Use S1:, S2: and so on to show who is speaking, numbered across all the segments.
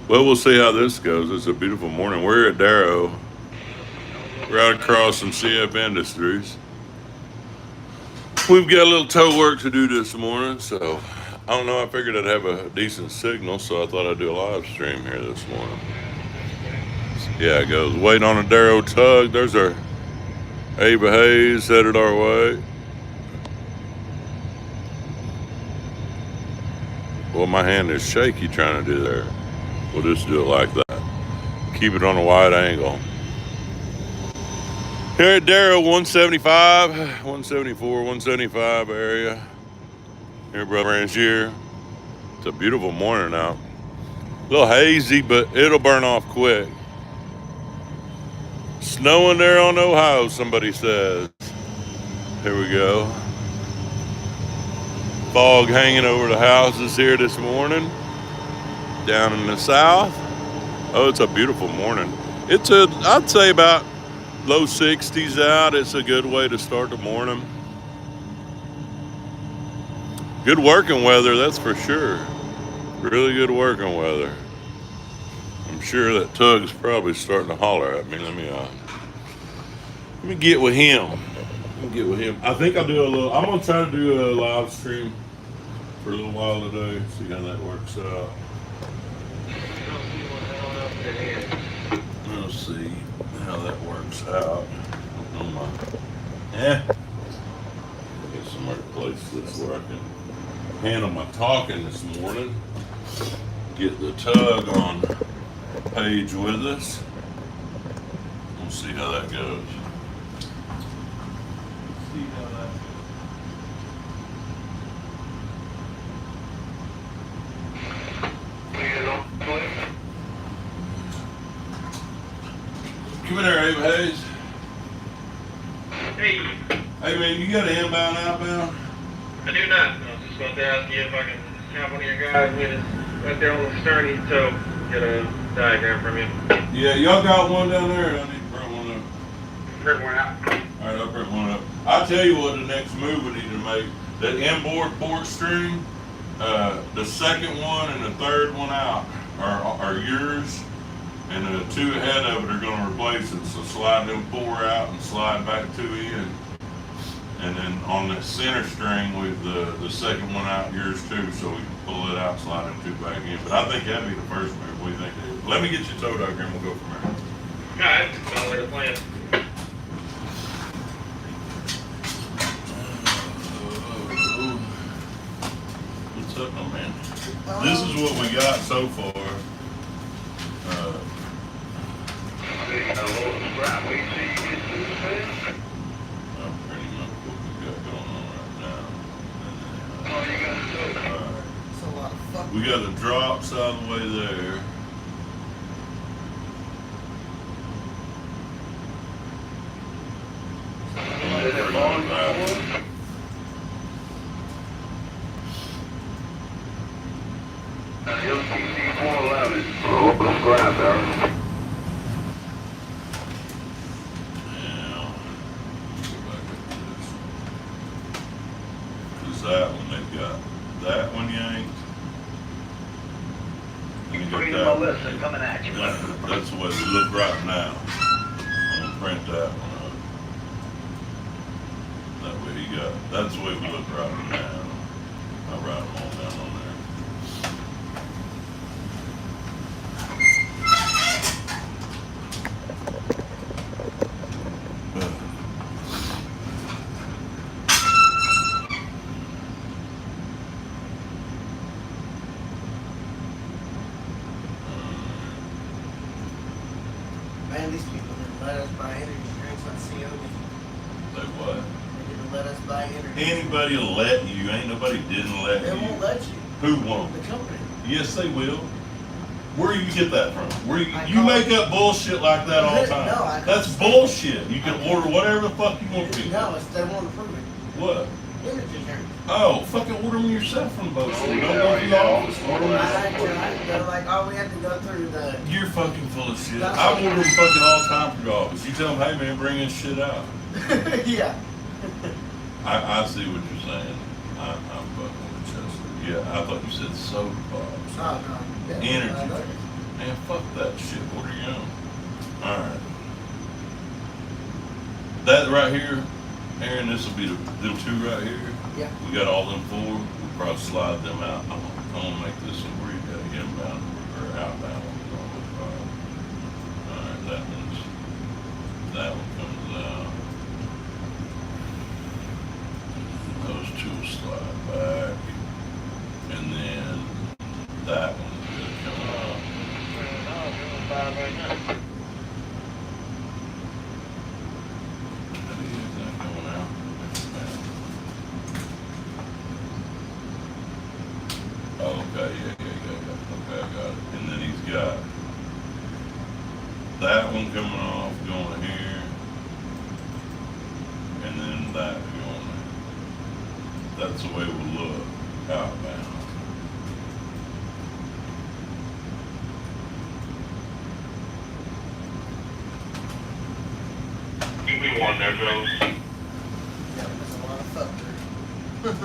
S1: Well, we'll see how this goes. It's a beautiful morning. We're at Darrow, right across from CF Industries. We've got a little tow work to do this morning, so I don't know. I figured I'd have a decent signal, so I thought I'd do a live stream here this morning. Yeah, it goes. Waiting on a Darrow tug. There's our Ava Hayes headed our way. Well, my hand is shaky trying to do there. We'll just do it like that. Keep it on a wide angle. Here at Darrow, 175, 174, 175 area. Here, brother Rangier. It's a beautiful morning out. A little hazy, but it'll burn off quick. Snowing there on Ohio, somebody says. Here we go. Fog hanging over the houses here this morning. Down in the south. Oh, it's a beautiful morning. I'd say about low 60s out. It's a good way to start the morning. Good working weather, that's for sure. Really good working weather. I'm sure that Tug's probably starting to holler at me. Let me get with him. I think I'll do I'm gonna try to do a live stream for a little while today. See how that works out. We'll see how that works out. Get somewhere to place this where I can handle my talking this morning. Get the tug on page with us. We'll see how that goes. Come in there, Abe Hayes.
S2: Hey.
S1: Hey man, you got an inbound, outbound?
S2: I do not. I was just going to ask you if I can have one of your guys meet us right there on the stern tow, get a diagram from you.
S1: Yeah, y'all got one down there. I need to print one up.
S2: Print one out.
S1: All right, I'll print one up. I'll tell you what the next move we need to make. That inboard port string, the second one and the third one out are yours. And the two ahead of it are going to replace it. So slide them four out and slide back two in. And then on the center string with the second one out, yours too, so we can pull it out, slide them two back in. But I think that'd be the first move. What do you think, Dave? Let me get your tow diagram, we'll go from there.
S2: Alright, sounds like a plan.
S1: What's up, my man? This is what we got so far. Pretty much what we got going on right now. We got the drops out of the way there. That one, they've got that one yanked. And you got that one.
S3: Coming at you.
S1: That's the way they look right now. I'm gonna print that one up. That way you got, that's the way we look right now. I'll write them all down on there.
S3: Man, these people didn't let us buy energy drinks on COD.
S1: They what?
S3: They didn't let us buy energy.
S1: Anybody will let you. Ain't nobody didn't let
S3: They
S1: you.
S3: won't let you.
S1: Who won't?
S3: The company.
S1: Yes, they will. Where you get that from?
S3: I
S1: You
S3: call
S1: make up bullshit like that all the time.
S3: No,
S1: That's bullshit. You can order whatever the fuck you want to.
S3: No, they won't approve it.
S1: What?
S3: Energy drink.
S1: Oh, fucking order them yourself from the boat store. Don't go through the office. Order them.
S3: They're like, oh, we have to go through the.
S1: You're fucking full of shit. I order them fucking all the time through the office. You tell them, hey man, bring this shit out.
S3: Yeah.
S1: I see what you're saying. I'm fucking with Chester. Yeah, I thought you said soda pops.
S3: Oh, no. Yeah,
S1: Energy. Man, fuck that shit. Where are you going? Alright. That right here, Aaron, this will be them two right here.
S3: Yeah.
S1: We got all them four. We'll probably slide them out. I'm gonna make this one where you got inbound or outbound ones on the fire. Alright, that one comes out. Those two will slide back. And then that one's gonna come out. Oh, okay, yeah. Okay, I got it. And then he's got that one coming off, going here, and then that going there. That's the way we'll look outbound.
S2: Give me one there, Joe.
S3: Yeah, there's a lot of fuck there.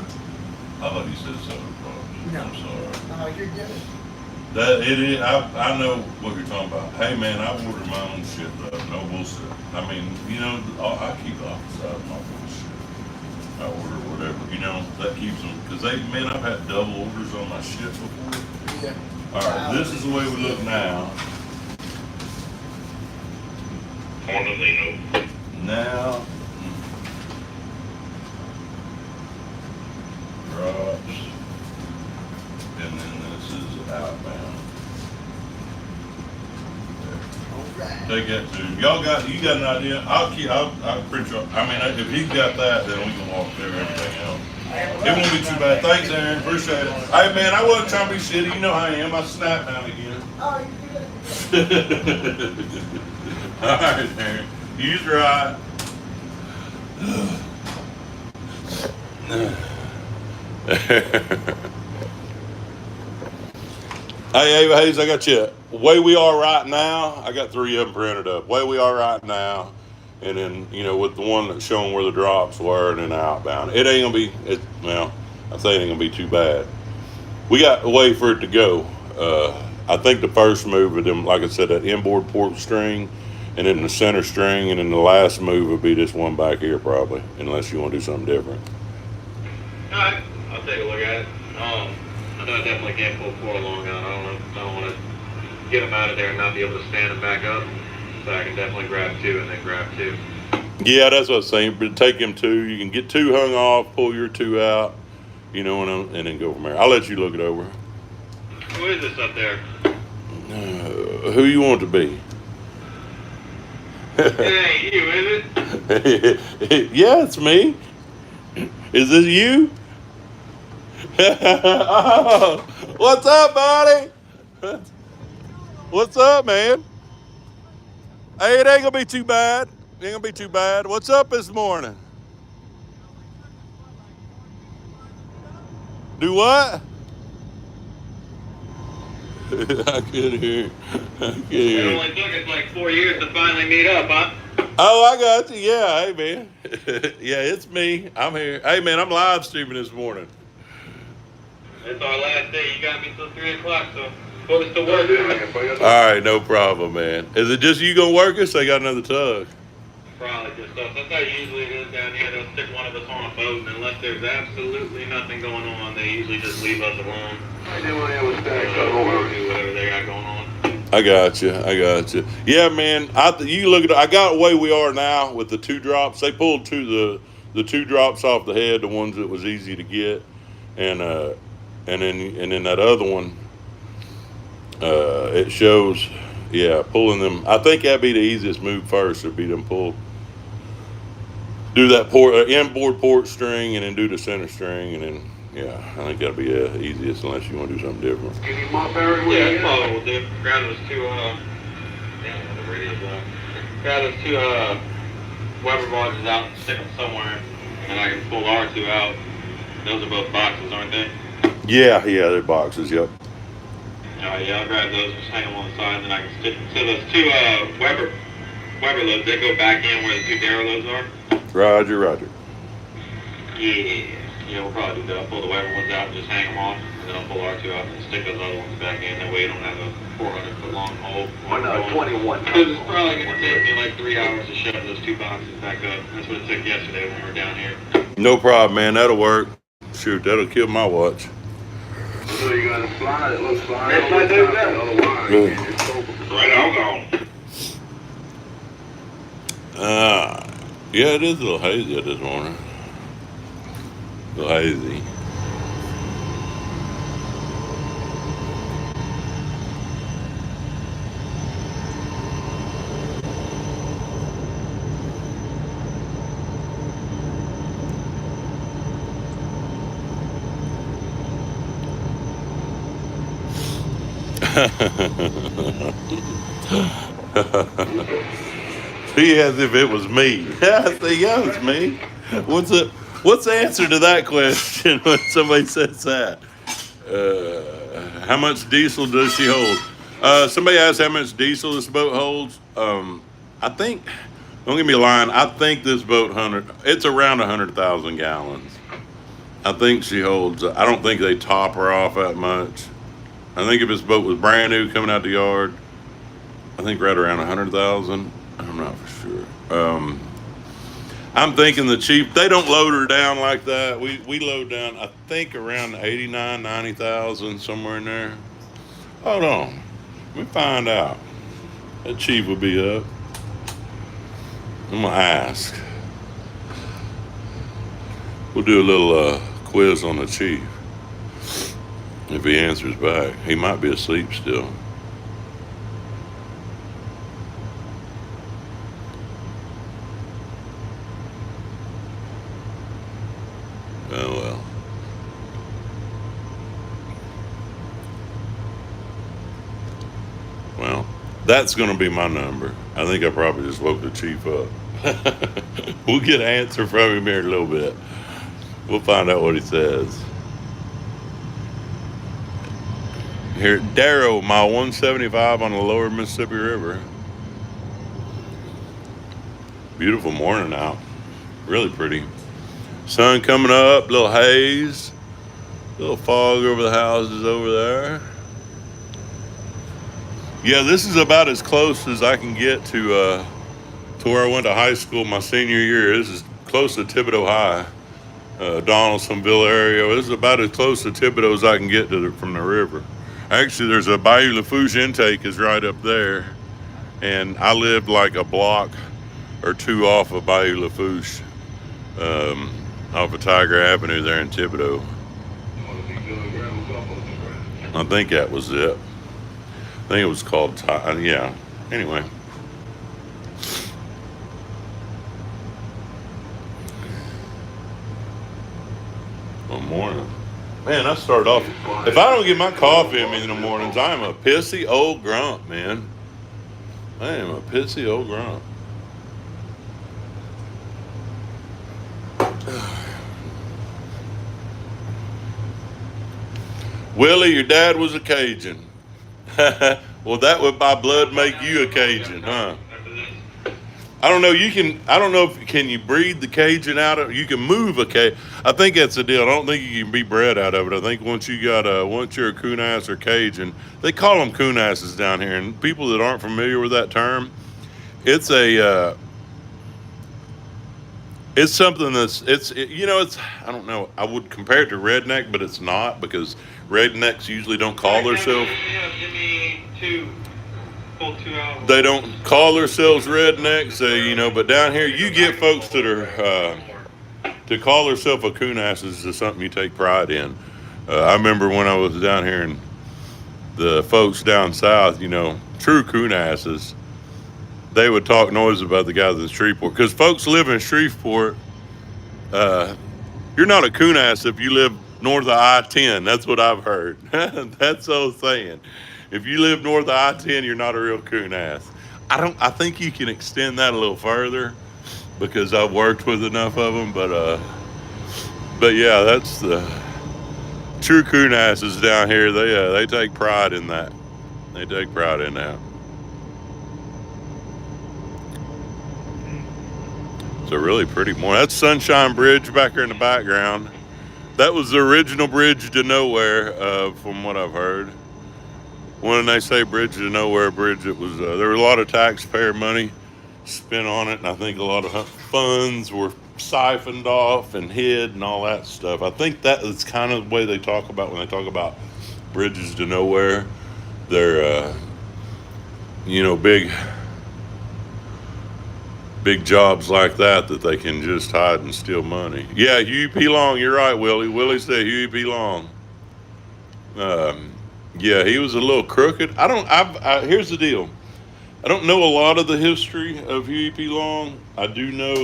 S1: I thought you said soda pops.
S3: No.
S1: I'm sorry.
S3: Oh, you're good.
S1: That it is. I know what you're talking about. Hey man, I order my own shit though. No bullshit. I mean, you know, I keep the opposite side of my bullshit. I order whatever. You know, that keeps them because I've had double orders on my shit before.
S3: Yeah.
S1: All right, this is the way we look now. Now, drops, and then this is outbound.
S3: Alright.
S1: Take that too. You got an idea? I'll print you. I mean, if he's got that, then we can walk through everything else. It won't be too bad. Thanks, Aaron. Appreciate it. Hey, man, I wasn't trying to be shitty. You know how I am. I snap now and again.
S3: Oh, you're good.
S1: All right, Aaron. He's right. Hey, Hayes, I got you. Way we are right now, I got 3 of them printed up. Way we are right now, and then, you know, with the one that's showing where the drops were and then outbound. It ain't going to be, I think it ain't going to be too bad. We got a way for it to go. I think the first move of them, like I said, that inboard port string, and then the center string, and then the last move would be this one back here probably, unless you want to do something different.
S2: Alright, I'll take a look at it. I know I definitely can't pull 4 long out. I don't want to get them out of there and not be able to stand them back up. So I can definitely grab 2 and then grab 2.
S1: Yeah, that's what I was saying. But take them 2. You can get 2 hung off, pull your 2 out, you know, and then go from there. I'll let you look it over.
S2: Who is this up there?
S1: Who you want it to be?
S2: It ain't you, is it?
S1: Yeah, it's me. Is this you? Oh, what's up, buddy? What's up, man? Hey, it ain't gonna be too bad. It ain't gonna be too bad. What's up this morning? Do what? I couldn't hear.
S2: It only took us like 4 years to finally meet up, huh?
S1: Oh, I got you. Yeah, hey, man. Yeah, it's me. I'm here. Hey, man, I'm live streaming this morning.
S2: It's our last day. You got me till 3 o'clock, so put us to work.
S1: All right, no problem, man. Is it just you gonna work us? They got another tug.
S2: Probably just us. That's how usually it is down here. They'll stick one of us on a boat, and unless there's absolutely nothing going on, they usually just leave us alone. Do whatever they got going on.
S1: I got you. Yeah, man. You look at. I got the way we are now with the 2 drops. They pulled the 2 drops off the head, the ones that was easy to get, and then that other one. It shows. Yeah, pulling them. I think that'd be the easiest move first. Would be them pull. Do that inboard port string, and then do the center string, and then. Yeah, I think that'll be the easiest unless you want to do something different.
S2: Yeah, probably will do. Grab those 2, damn, the radio's on. Grab those 2, Weber barges out and stick them somewhere, and I can pull our 2 out. Those are both boxes, aren't they?
S1: Yeah, they're boxes, yep.
S2: Alright, yeah, I'll grab those, just hang them on the side, and then I can stick them to those 2, Weber loads. They go back in where the 2 Darrow loads are.
S1: Roger.
S2: Yeah, we'll probably do that. I'll pull the Weber ones out and just hang them on. then I'll pull R2 out and stick those other ones back in. That way you don't have a 400-foot long hole.
S4: Oh, no, 21.
S2: Because it's probably going to take me like 3 hours to shove those 2 boxes back up. That's what it took yesterday when we were down here.
S1: No problem, man. That'll work. Shoot, that'll kill my watch.
S4: So you got to slide it, look, slide it over the top of the other line.
S1: Yeah.
S4: It's over.
S2: Right on.
S1: Yeah, it is a little hazy this morning. A little hazy. See, as if it was me. I say, yeah, it's me. What's the answer to that question when somebody says that? How much diesel does she hold? Somebody asked how much diesel this boat holds. I think, don't give me a line, I think this boat, it's around 100,000 gallons. I think she holds, I don't think they top her off that much. I think if this boat was brand new coming out the yard, I think right around 100,000. I'm not for sure. I'm thinking the cheap, they don't load her down like that. We load down, I think around 89, 90,000, somewhere in there. Hold on, let me find out. That chief will be up. I'm gonna ask. We'll do a little quiz on the chief. If he answers back, he might be asleep still. Oh well. Well, that's going to be my number. I think I probably just woke the chief up. We'll get an answer from him here in a little bit. We'll find out what he says. Here at Darrow, mile 175 on the lower Mississippi River. Beautiful morning out. Really pretty. Sun coming up, little haze. Little fog over the houses over there. Yeah, this is about as close as I can get to where I went to high school my senior year. This is close to Thibodeau High, Donaldsonville area. This is about as close to Thibodeau as I can get to from the river. Actually, there's a Bayou Lafourche intake is right up there, and I lived like a block or two off of Bayou Lafourche, off of Tiger Avenue there in Thibodeau. I think that was it. I think it was called, yeah. Anyway. Good morning. Man, I start off, if I don't get my coffee in me in the mornings, I am a pissy old grump, man. I am a pissy old grump. Willie, your dad was a Cajun. Well, that would by blood make you a Cajun, huh? I don't know. I don't know if can you breed the Cajun out of. You can move a Cajun. I think that's the deal. I don't think you can be bred out of it. I think once you're a Coonass or Cajun, they call them Coonasses down here. And people that aren't familiar with that term, it's something it's I don't know. I would compare it to redneck, but it's not because rednecks usually don't call themselves.
S2: Give me two.
S1: They don't call themselves rednecks, but down here you get folks that are to call themselves a Coonass is something you take pride in. I remember when I was down here and the folks down south, true Coonasses, they would talk noise about the guys in Shreveport because folks live in Shreveport. You're not a Coonass if you live north of I-10. That's what I've heard. That's so saying. If you live north of I-10, you're not a real Coonass. I think you can extend that a little further because I've worked with enough of them. But yeah, that's the true Coonasses down here. They take pride in that. They take pride in that. It's a really pretty morning. That's Sunshine Bridge back here in the background. That was the original bridge to nowhere, from what I've heard. When they say bridge to nowhere bridge, it was there was a lot of taxpayer money spent on it, and I think a lot of funds were siphoned off and hid and all that stuff. I think that is kind of the way they talk about when they talk about bridges to nowhere. They're big jobs like that they can just hide and steal money. Yeah, Huey P. Long, you're right, Willie. Willie said Huey P. Long. Yeah, he was a little crooked. Here's the deal. I don't know a lot of the history of Huey P. Long. I do know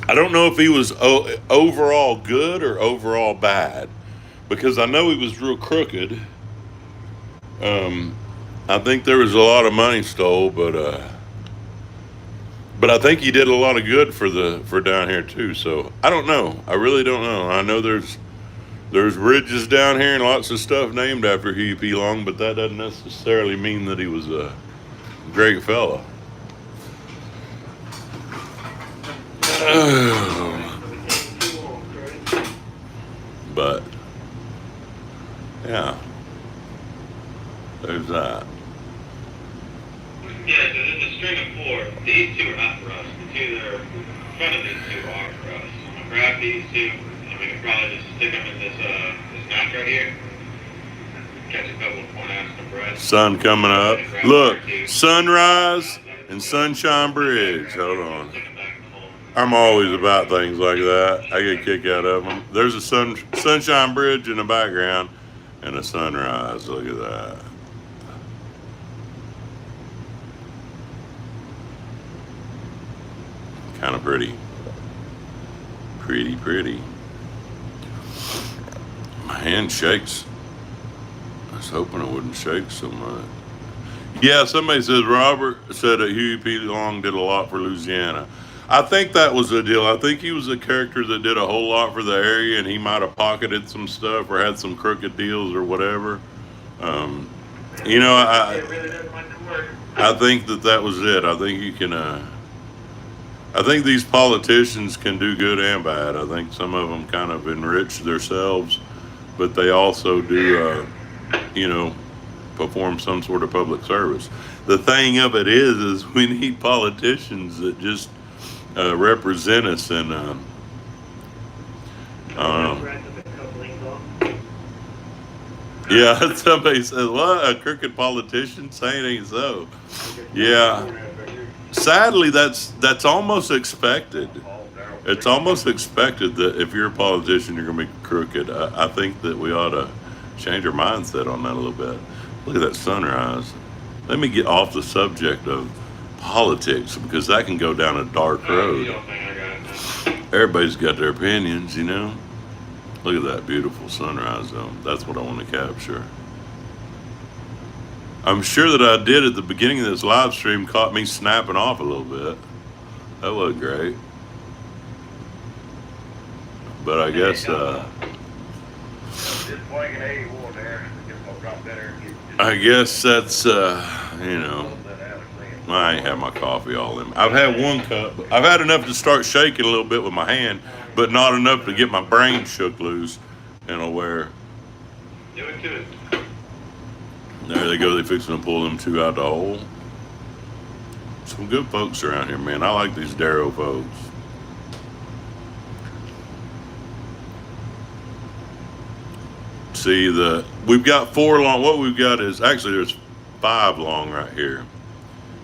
S1: I don't know if he was overall good or overall bad, because I know he was real crooked. I think there was a lot of money stole, but I think he did a lot of good for down here too. So I don't know. I really don't know. I know there's bridges down here and lots of stuff named after Huey P. Long, but that doesn't necessarily mean that he was a great fella. But yeah, there's that.
S2: Yeah, so there's a string of 4. These 2 are not for us. The 2 that are in front of these 2 are for us. I'm gonna grab these 2, and we can probably just stick them in this notch right here. Catch a couple of point ounces of bread.
S1: Sun coming up. Look, sunrise and Sunshine Bridge. Hold on. I'm always about things like that. I get a kick out of them. There's a Sunshine Bridge in the background and a sunrise. Look at that. Kind of pretty. Pretty. My hand shakes. I was hoping it wouldn't shake so much. Yeah, somebody says Robert said that Huey P. Long did a lot for Louisiana. I think that was the deal. I think he was a character that did a whole lot for the area, and he might have pocketed some stuff or had some crooked deals or whatever. I think that was it. I think you can. I think these politicians can do good and bad. I think some of them kind of enrich themselves, but they also do, perform some sort of public service. The thing of it is we need politicians that just represent us, and I don't know. Yeah, somebody says, "What, a crooked politician?" Saying ain't so. Yeah. Sadly, that's almost expected. It's almost expected that if you're a politician, you're going to be crooked. I think that we ought to change our mindset on that a little bit. Look at that sunrise. Let me get off the subject of politics, because that can go down a dark road. Everybody's got their opinions, Look at that beautiful sunrise, though. That's what I want to capture. I'm sure that I did at the beginning of this live stream caught me snapping off a little bit. That wasn't great. But I guess, that's, I ain't had my coffee all in. I've had 1 cup. I've had enough to start shaking a little bit with my hand, but not enough to get my brain shook loose. Where.
S2: Do it to it.
S1: There they go. They fixing to pull them 2 out the hole. Some good folks around here, man. I like these Darrow folks. See, we've got 4 long. What we've got is actually there's 5 long right here,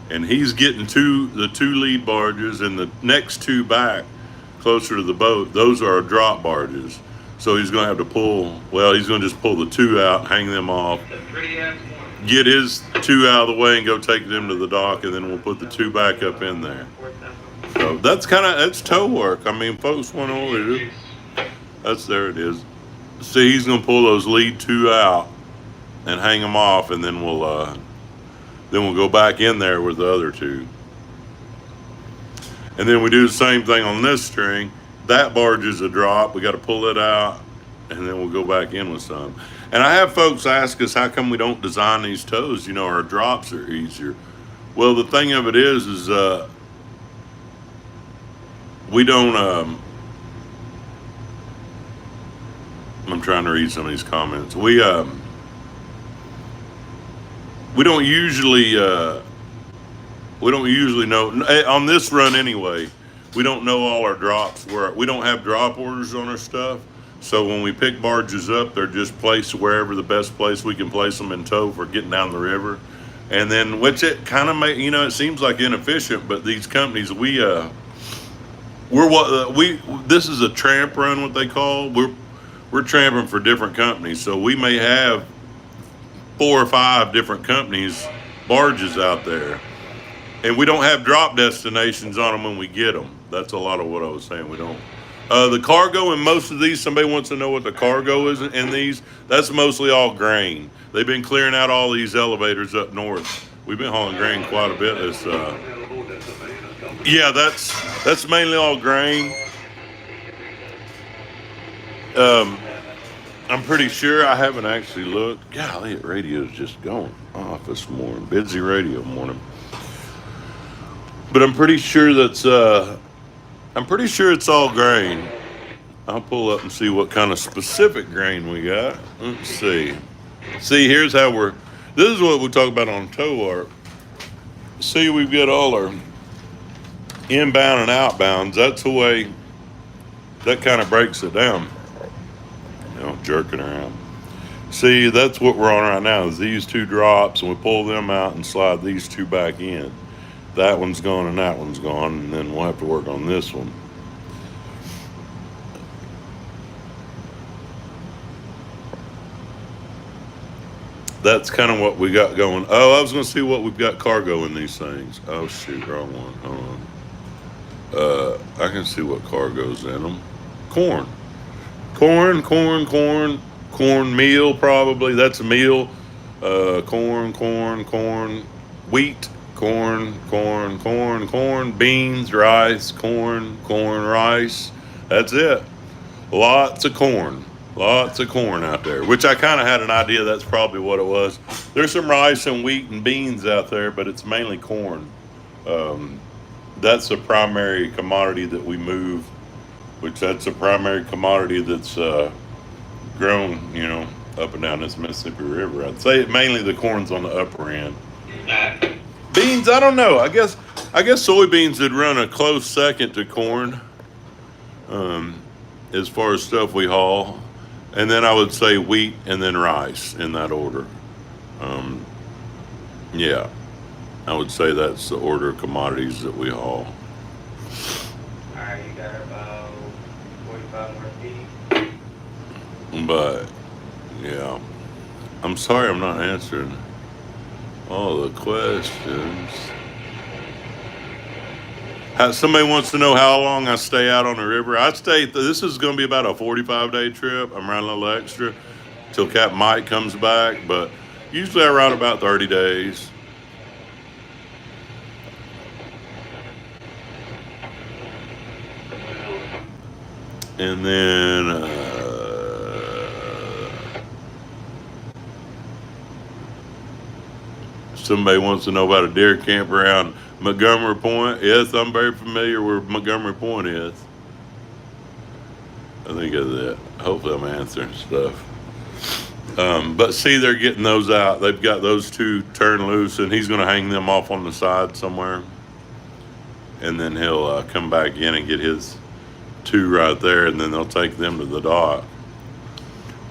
S1: and he's getting the 2 lead barges, and the next 2 back closer to the boat. Those are drop barges. So he's going to have to pull. Well, he's going to just pull the 2 out, hang them off. Get his 2 out of the way and go take them to the dock, and then we'll put the 2 back up in there. So that's tow work. I mean, folks went over it. There it is. See, he's gonna pull those lead 2 out and hang them off, and then we'll go back in there with the other 2. And then we do the same thing on this string. That barge is a drop. We got to pull it out, and then we'll go back in with some. And I have folks ask us, how come we don't design these tows? Our drops are easier. Well, the thing of it is we don't. I'm trying to read some of these comments. We don't usually know on this run anyway. We don't know all our drops. We don't have drop orders on our stuff. So when we pick barges up, they're just placed wherever the best place we can place them in tow for getting down the river. And then, which it kind of it seems like inefficient, but these companies, we're this is a tramp run, what they call. We're tramping for different companies, so we may have 4 or 5 different companies barges out there, and we don't have drop destinations on them when we get them. That's a lot of what I was saying. We don't. The cargo in most of these, somebody wants to know what the cargo is in these. That's mostly all grain. They've been clearing out all these elevators up north. We've been hauling grain quite a bit. Yeah, that's mainly all grain. I'm pretty sure, I haven't actually looked. Golly, the radio's just going off this morning. Busy radio morning. But I'm pretty sure it's all grain. I'll pull up and see what kind of specific grain we got. Let's see. See, here's how this is what we talk about on tow art. See, we've got all our inbound and outbounds. That's the way, that kind of breaks it down. Jerking around. See, that's what we're on right now, is these 2 drops, and we pull them out and slide these 2 back in. That one's gone and that one's gone, and then we'll have to work on this one. That's kind of what we got going. Oh, I was going to see what we've got cargo in these things. Oh, shoot, wrong one. Hold on. I can see what cargo's in them. Corn, meal probably. That's a meal. Corn, wheat, corn, beans, rice, corn, rice. That's it. Lots of corn out there, which I kind of had an idea that's probably what it was. There's some rice and wheat and beans out there, but it's mainly corn. That's the primary commodity that we move, which that's a primary commodity that's grown, up and down this Mississippi River. I'd say mainly the corn's on the upper end. Beans, I don't know. I guess soybeans would run a close second to corn, as far as stuff we haul. And then I would say wheat and then rice in that order. Yeah, I would say that's the order of commodities that we haul.
S2: Alright, you got about 45 more feet.
S1: But, yeah, I'm sorry I'm not answering all the questions. Somebody wants to know how long I stay out on the river. This is going to be about a 45-day trip. I'm running a little extra till Captain Mike comes back, but usually I ride about 30 days. And then, somebody wants to know about a deer camp around Montgomery Point. Yes, I'm very familiar where Montgomery Point is. I think of that. Hopefully I'm answering stuff. But see, they're getting those out. They've got those 2 turned loose, and he's going to hang them off on the side somewhere. And then he'll come back in and get his 2 right there, and then they'll take them to the dock.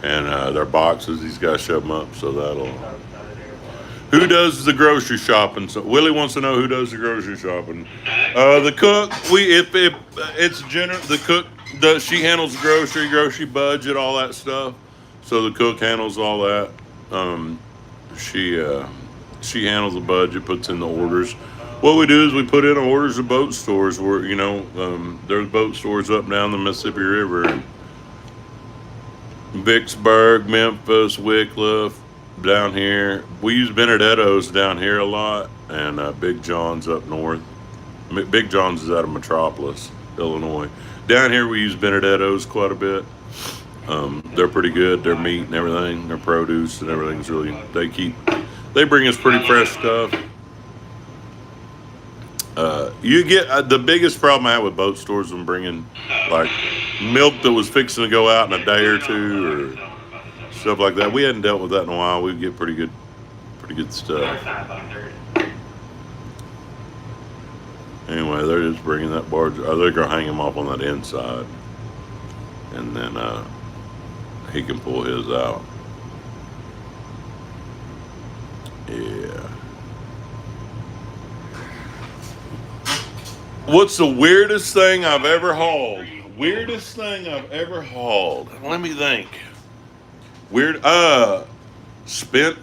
S1: And their boxes, he's got to shove them up, so that'll... Who does the grocery shopping? So Willie wants to know who does the grocery shopping. The cook. If it's general, the cook does. She handles the grocery budget, all that stuff. So the cook handles all that. She handles the budget, puts in the orders. What we do is we put in orders of boat stores where there's boat stores up and down the Mississippi River. Vicksburg, Memphis, Wickliffe. Down here, we use Benedetto's down here a lot, and Big John's up north. Big John's is out of Metropolis, Illinois. Down here, we use Benedetto's quite a bit. They're pretty good. Their meat and everything, their produce and everything's really. They bring us pretty fresh stuff. you get the biggest problem I have with boat stores when bringing like milk that was fixing to go out in a day or two or stuff like that. We hadn't dealt with that in a while. We get pretty good stuff. Anyway, they're just bringing that barge. They're gonna hang him off on that inside, and then he can pull his out. Yeah. What's the weirdest thing I've ever hauled? Weirdest thing I've ever hauled. Let me think. Weird. Spent.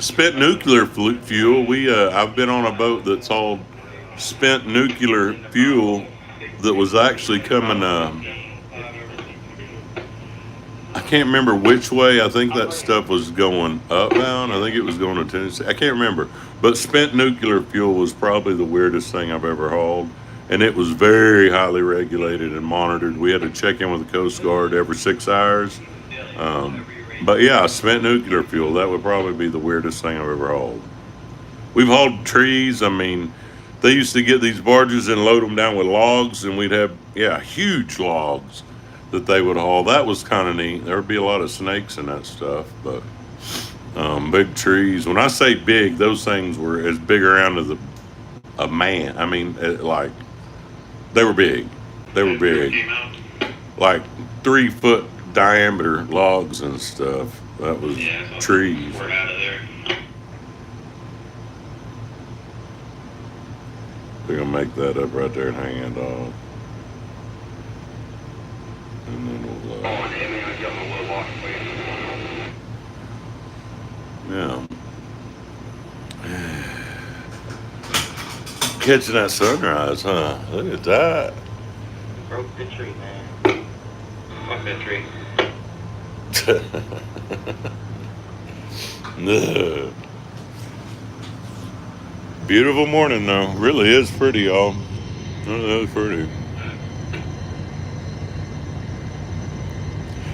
S1: Spent nuclear fuel. I've been on a boat that's hauled spent nuclear fuel that was actually coming. I can't remember which way. I think that stuff was going upbound. I think it was going to Tennessee. I can't remember. But spent nuclear fuel was probably the weirdest thing I've ever hauled. And it was very highly regulated and monitored. We had to check in with the Coast Guard every 6 hours. But yeah, spent nuclear fuel. That would probably be the weirdest thing I've ever hauled. We've hauled trees. I mean, they used to get these barges and load them down with logs. And we'd have, huge logs that they would haul. That was kind of neat. There would be a lot of snakes in that stuff, but big trees. When I say big, those things were as big around as a man. I mean, like, they were big. They were big. Like 3 foot diameter logs and stuff. That was trees.
S2: We're out of there.
S1: They're gonna make that up right there and hang it off. And then we'll yeah. Catching that sunrise, huh? Look at that.
S2: Broke the tree, man. Fuck that tree.
S1: No. Beautiful morning though. Really is pretty, y'all. Really is pretty.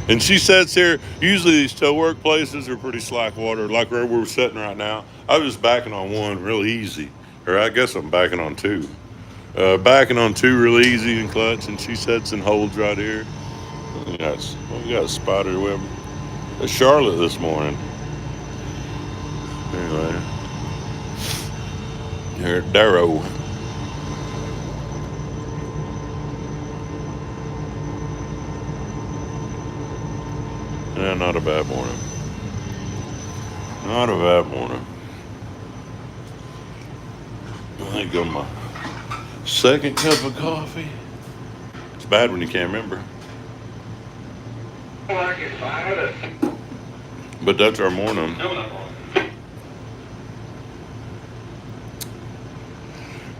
S1: And she sits here. Usually these tow work places are pretty slack water, like where we're sitting right now. I was backing on one real easy. Or I guess I'm backing on two. Backing on two real easy and clutch, and she sits and holds right here. We got a spider web. It's Charlotte this morning. Anyway. Here at Darrow. Yeah, not a bad morning. Not a bad morning. I think on my second cup of coffee. It's bad when you can't remember. But that's our morning.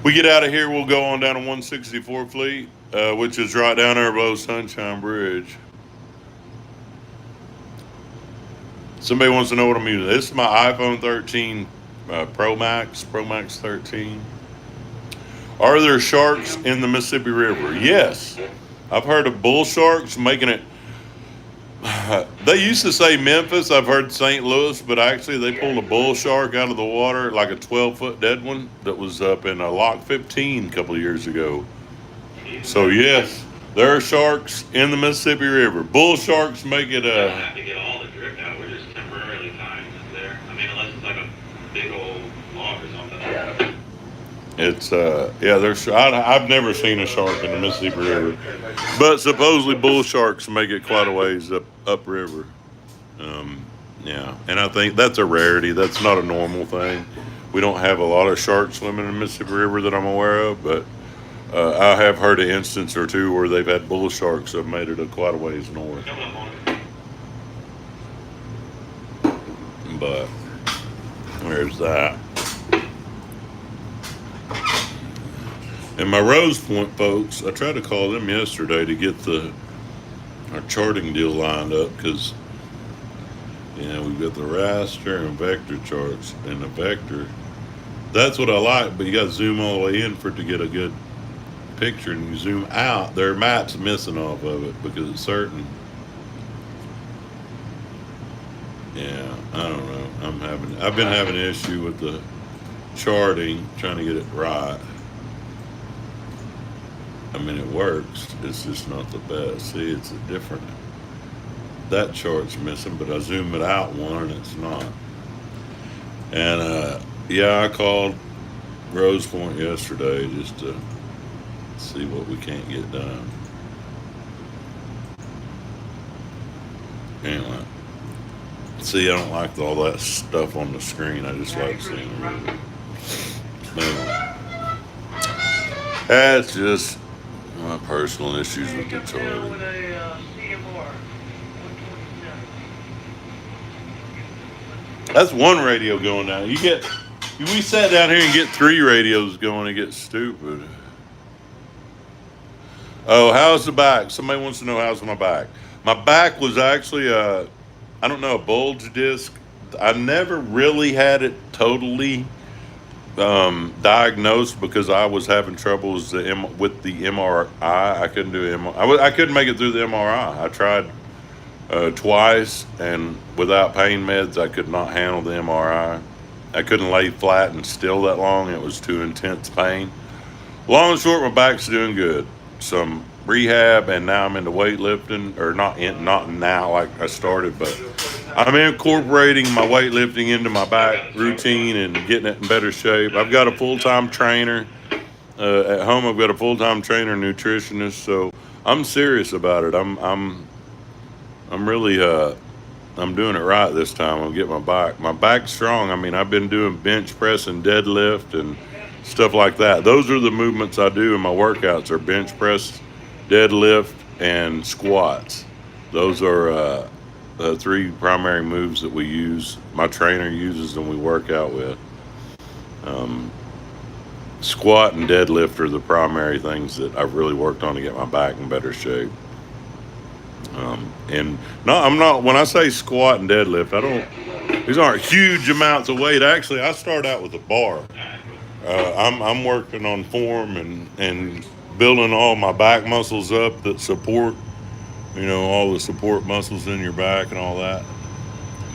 S1: We get out of here, we'll go on down to 164 Fleet, which is right down there below Sunshine Bridge. Somebody wants to know what I'm using. This is my iPhone 13 Pro Max 13. Are there sharks in the Mississippi River? Yes. I've heard of bull sharks making it. They used to say Memphis. I've heard St. Louis, but actually they pulled a bull shark out of the water, like a 12-foot dead one that was up in Lock 15 a couple of years ago. So yes, there are sharks in the Mississippi River. Bull sharks make it.
S2: We don't have to get all the drift out. We're just temporarily tying this there. I mean, unless it's like a big old log or something.
S1: It's there's. I've never seen a shark in the Mississippi River, but supposedly bull sharks make it quite a ways upriver. And I think that's a rarity. That's not a normal thing. We don't have a lot of sharks swimming in the Mississippi River that I'm aware of, but I have heard an instance or two where they've had bull sharks that have made it quite a ways north. But there's that. And my Rose Point folks, I tried to call them yesterday to get our charting deal lined up because, we've got the raster and vector charts. And the vector, that's what I like, but you got to zoom all the way in for it to get a good picture. And you zoom out, their map's missing off of it because it's certain. Yeah, I don't know. I've been having an issue with the charting, trying to get it right. I mean, it works. It's just not the best. See, it's a different. That chart's missing, but I zoom it out one and it's not. And yeah, I called Rose Point yesterday just to see what we can't get done. Anyway, see, I don't like all that stuff on the screen. I just like seeing it. Anyway, that's just my personal issues with the charting. That's one radio going down. We sat down here and get 3 radios going and get stupid. Oh, how's the back? Somebody wants to know how's my back. My back was actually a bulge disc. I never really had it totally diagnosed because I was having troubles with the MRI. I couldn't do MRI. I couldn't make it through the MRI. I tried twice, and without pain meds, I could not handle the MRI. I couldn't lay flat and still that long. It was too intense pain. Long and short, my back's doing good. Some rehab, and now I'm into weightlifting, or not now like I started, but I'm incorporating my weightlifting into my back routine and getting it in better shape. I've got a full-time trainer at home. I've got a full-time trainer, nutritionist, so I'm serious about it. I'm really I'm doing it right this time. I'll get my back strong. I mean, I've been doing bench press and deadlift and stuff like that. Those are the movements I do in my workouts, are bench press, deadlift, and squats. Those are the 3 primary moves that we use. My trainer uses and we work out with. Squat and deadlift are the primary things that I've really worked on to get my back in better shape. When I say squat and deadlift, these aren't huge amounts of weight. Actually, I start out with a bar. I'm working on form and building all my back muscles up that support, all the support muscles in your back and all that.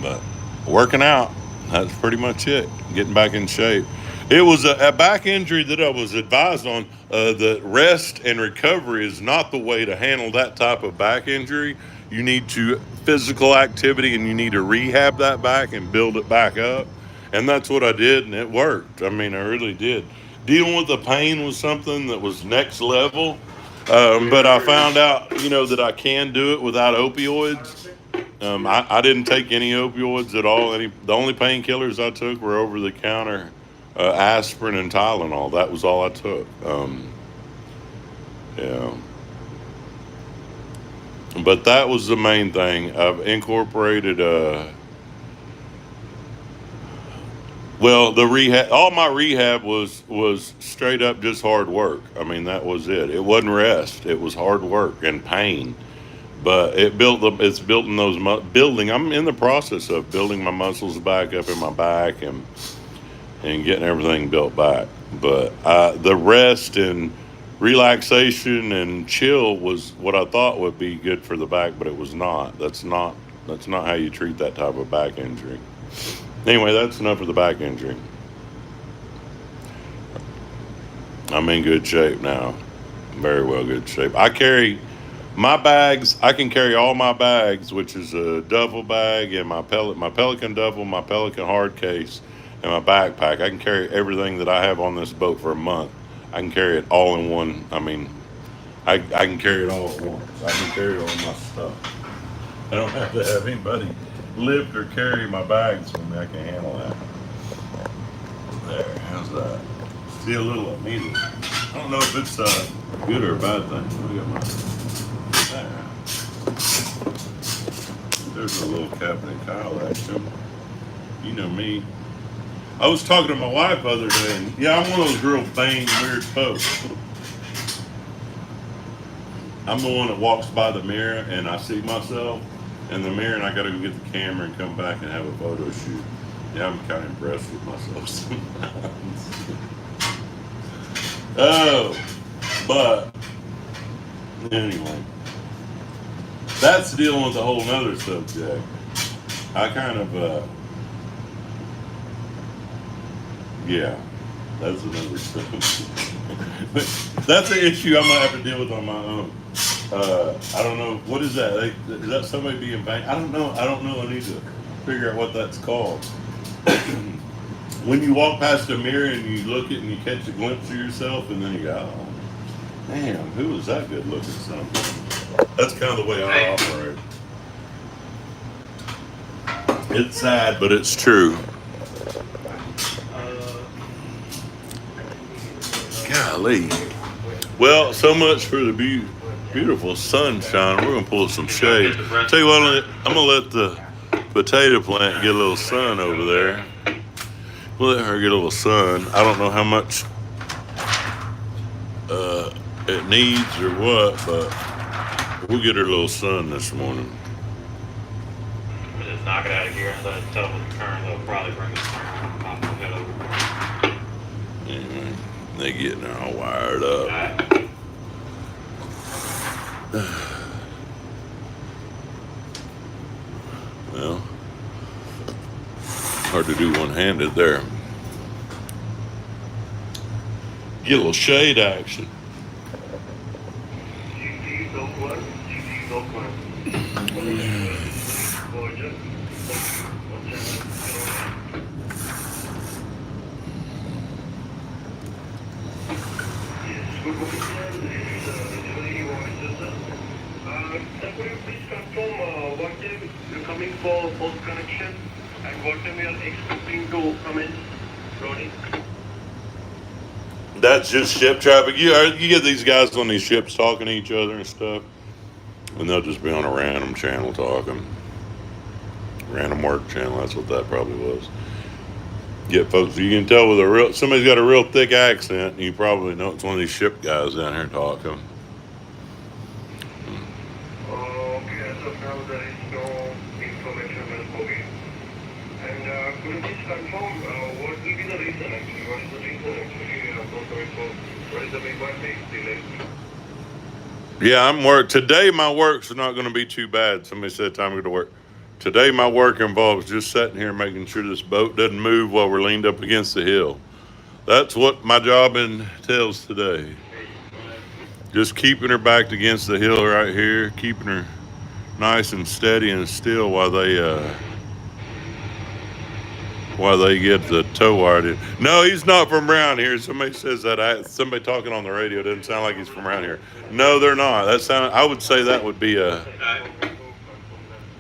S1: But working out, that's pretty much it. Getting back in shape. It was a back injury that I was advised on. That rest and recovery is not the way to handle that type of back injury. You need physical activity, and you need to rehab that back and build it back up. And that's what I did, and it worked. I mean, I really did. Dealing with the pain was something that was next level. But I found out, that I can do it without opioids. I didn't take any opioids at all. The only painkillers I took were over-the-counter aspirin and Tylenol. That was all I took. Yeah. But that was the main thing. I've incorporated the rehab. All my rehab was straight up just hard work. I mean, that was it. It wasn't rest. It was hard work and pain. But it's building building. I'm in the process of building my muscles back up in my back and getting everything built back. But the rest and relaxation and chill was what I thought would be good for the back, but it was not. That's not how you treat that type of back injury. Anyway, that's enough of the back injury. I'm in good shape now. Very well good shape. I carry my bags. I can carry all my bags, which is a duffel bag and my Pelican duffel, my Pelican hard case, and my backpack. I can carry everything that I have on this boat for a month. I can carry it all in one. I mean, I can carry it all at once. I can carry all my stuff. I don't have to have anybody lift or carry my bags for me. I can handle that. There, how's that? See a little immediate. I don't know if it's a good or a bad thing. Look at my. There. There's a little Captain Kyle action. You know me. I was talking to my wife the other day, and yeah, I'm one of those real vain, weird folks. I'm the one that walks by the mirror and I see myself in the mirror, and I gotta go get the camera and come back and have a photo shoot. Yeah, I'm kind of impressed with myself sometimes. Oh, but anyway, that's dealing with a whole nother subject. I kind of, yeah. That's another thing. That's an issue I'm gonna have to deal with on my own. I don't know what is that. Is that somebody being banged? I don't know. I need to figure out what that's called. When you walk past a mirror and you look at and you catch a glimpse of yourself, and then you go, "Oh, damn, who was that good looking son?" That's kind of the way I operate. It's sad, but it's true. Golly. Well, so much for the beautiful sunshine. We're going to pull some shade. Tell you what, I'm going to let the potato plant get a little sun over there. We'll let her get a little sun. I don't know how much it needs or what, but we'll get her a little sun this morning.
S2: We'll just knock it out of gear and let it tell with the current. They'll probably bring it over.
S1: Anyway, they getting all wired up. Well, hard to do one-handed there. Get a little shade action.
S5: Could you please confirm what day you're coming for post connection and what time you are expecting to commence loading?
S1: That's just ship traffic. You get these guys on these ships talking to each other and stuff, and they'll just be on a random channel talking. Random work channel, that's what that probably was. Get folks, you can tell with somebody's got a real thick accent, and you probably know it's one of these ship guys down here talking.
S5: Okay, as of now there is no information for me. And could you please confirm what will be the reason actually? What is the reason actually what is the big one day delay?
S1: Yeah, I'm work today. My work's not going to be too bad. Somebody said time to go to work. Today, my work involves just sitting here making sure this boat doesn't move while we're leaned up against the hill. That's what my job entails today. Just keeping her backed against the hill right here, keeping her nice and steady and still while they get the tow wired in. No, he's not from around here. Somebody says that. Somebody talking on the radio doesn't sound like he's from around here. No, they're not. I would say that would be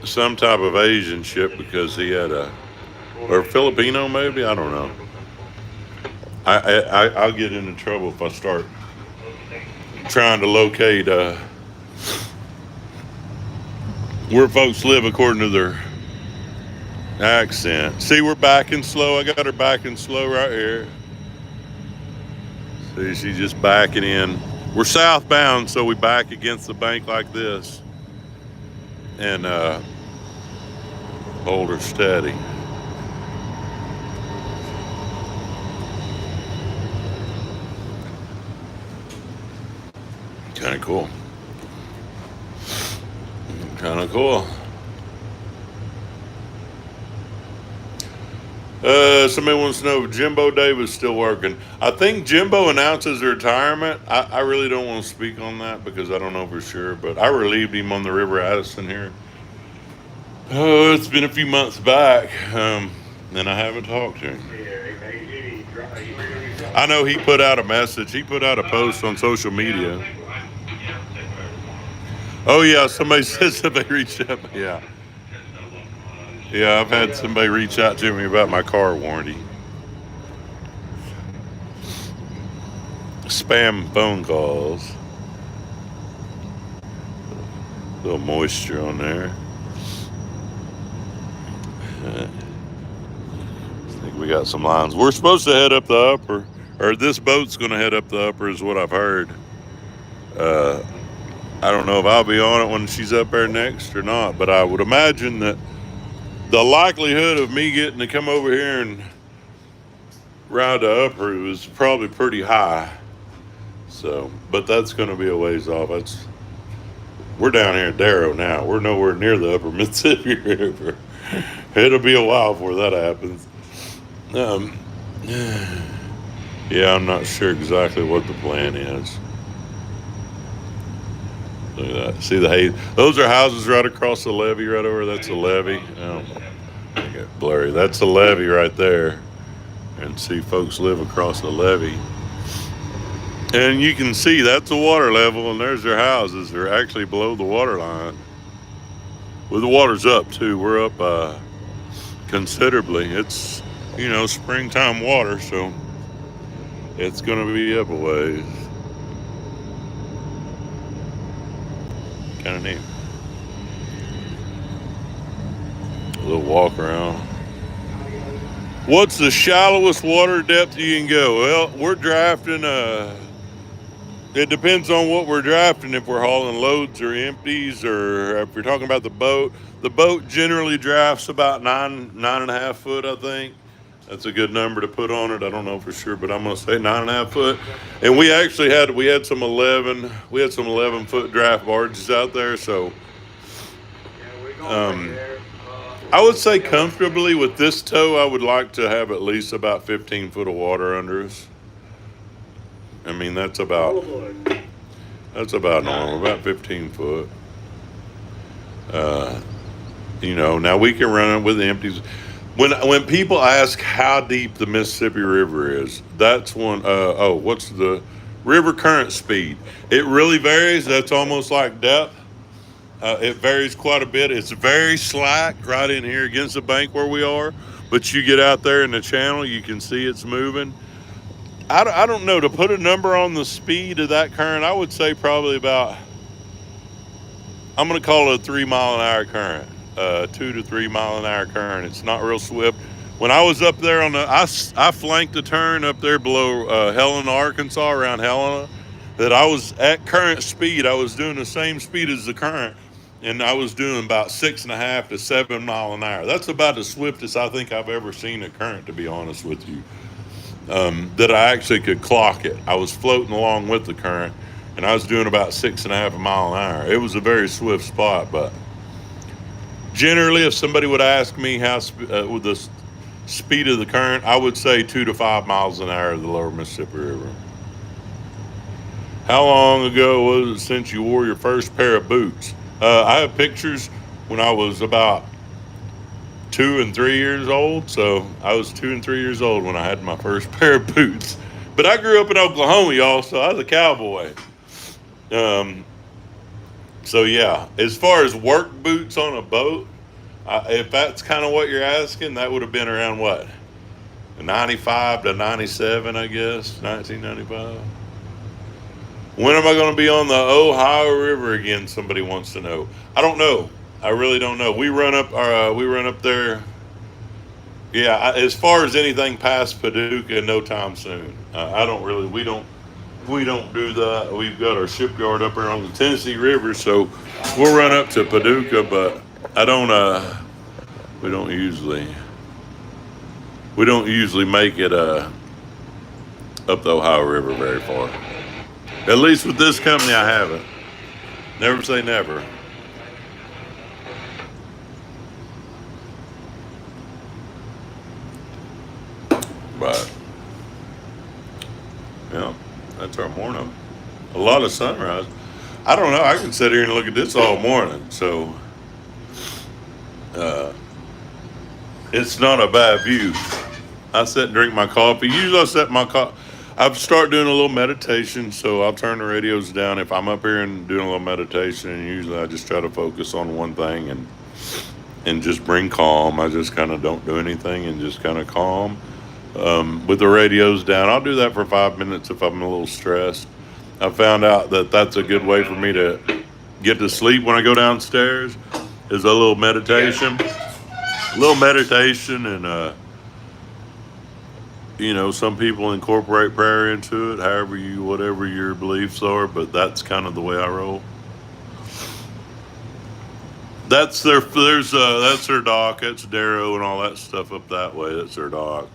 S1: some type of Asian ship because he had or Filipino maybe. I don't know. I'll get into trouble if I start trying to locate where folks live according to their accent. See, we're backing slow. I got her backing slow right here. See, she's just backing in. We're southbound, so we back against the bank like this and hold her steady. Kind of cool. Kind of cool. Somebody wants to know if Jimbo Dave is still working. I think Jimbo announces retirement. I really don't want to speak on that because I don't know for sure, but I relieved him on the River Addison here. Oh, it's been a few months back, and I haven't talked to him. I know he put out a message. He put out a post on social media. Oh, yeah, somebody says that they reached out. Yeah. Yeah, I've had somebody reach out to me about my car warranty. Spam phone calls. A little moisture on there. I think we got some lines. We're supposed to head up the upper, or this boat's going to head up the upper is what I've heard. I don't know if I'll be on it when she's up there next or not, but I would imagine that the likelihood of me getting to come over here and ride the upper was probably pretty high. So, but that's going to be a ways off. We're down here in Darrow now. We're nowhere near the upper Mississippi River. It'll be a while before that happens. Yeah, I'm not sure exactly what the plan is. Look at that. See the haze? Those are houses right across the levee right over. That's a levee. Oh, I get blurry. That's a levee right there. And see folks live across the levee. And you can see that's the water level, and there's their houses. They're actually below the water line. Well, the water's up too. We're up considerably. It's, springtime water, so it's going to be up a ways. Kind of neat. A little walk around. What's the shallowest water depth you can go? Well, we're drafting. It depends on what we're drafting. If we're hauling loads or empties, or if we're talking about the boat. The boat generally drafts about 9.5 foot, I think. That's a good number to put on it. I don't know for sure, but I'm gonna say 9.5 foot. And we actually had some 11-foot draft barges out there. So I would say comfortably with this tow, I would like to have at least about 15 foot of water under us. I mean, that's about normal, about 15 foot. Now we can run it with empties. When people ask how deep the Mississippi River is, that's one. What's the river current speed? It really varies. That's almost like depth. It varies quite a bit. It's very slack right in here against the bank where we are. But you get out there in the channel, you can see it's moving. I don't know. To put a number on the speed of that current, I would say probably about, I'm going to call it a 3 mile an hour current, 2 to 3 mile an hour current. It's not real swift. When I was up there I flanked the turn up there below Helena, Arkansas, around Helena, that I was at current speed. I was doing the same speed as the current, and I was doing about 6.5 to 7 mile an hour. That's about the swiftest I think I've ever seen a current, to be honest with you. That I actually could clock it. I was floating along with the current, and I was doing about 6.5 mile an hour. It was a very swift spot, but generally, if somebody would ask me how with the speed of the current, I would say 2 to 5 miles an hour of the lower Mississippi River. How long ago was it since you wore your first pair of boots? I have pictures when I was about 2 and 3 years old. So I was 2 and 3 years old when I had my first pair of boots. But I grew up in Oklahoma, y'all, so I was a cowboy. So yeah, as far as work boots on a boat, if that's kind of what you're asking, that would have been around what? 95 to 97, I guess, 1995. When am I going to be on the Ohio River again? Somebody wants to know. I don't know. I really don't know. We run up there. Yeah, as far as anything past Paducah, no time soon. We don't do that. We've got our shipyard up there on the Tennessee River, so we'll run up to Paducah, but we don't usually make it up the Ohio River very far. At least with this company, I haven't. Never say never. But yeah, that's our morning. A lot of sunrise. I don't know. I can sit here and look at this all morning. So it's not a bad view. I sit and drink my coffee. Usually I set my coffee. I've started doing a little meditation, so I'll turn the radios down if I'm up here and doing a little meditation. And usually I just try to focus on one thing and just bring calm. I just kind of don't do anything and just kind of calm. With the radios down, I'll do that for 5 minutes if I'm a little stressed. I found out that that's a good way for me to get to sleep when I go downstairs, is a little meditation. And some people incorporate prayer into it, whatever your beliefs are, but that's kind of the way I roll. That's their dock. That's Darrow and all that stuff up that way. That's their dock.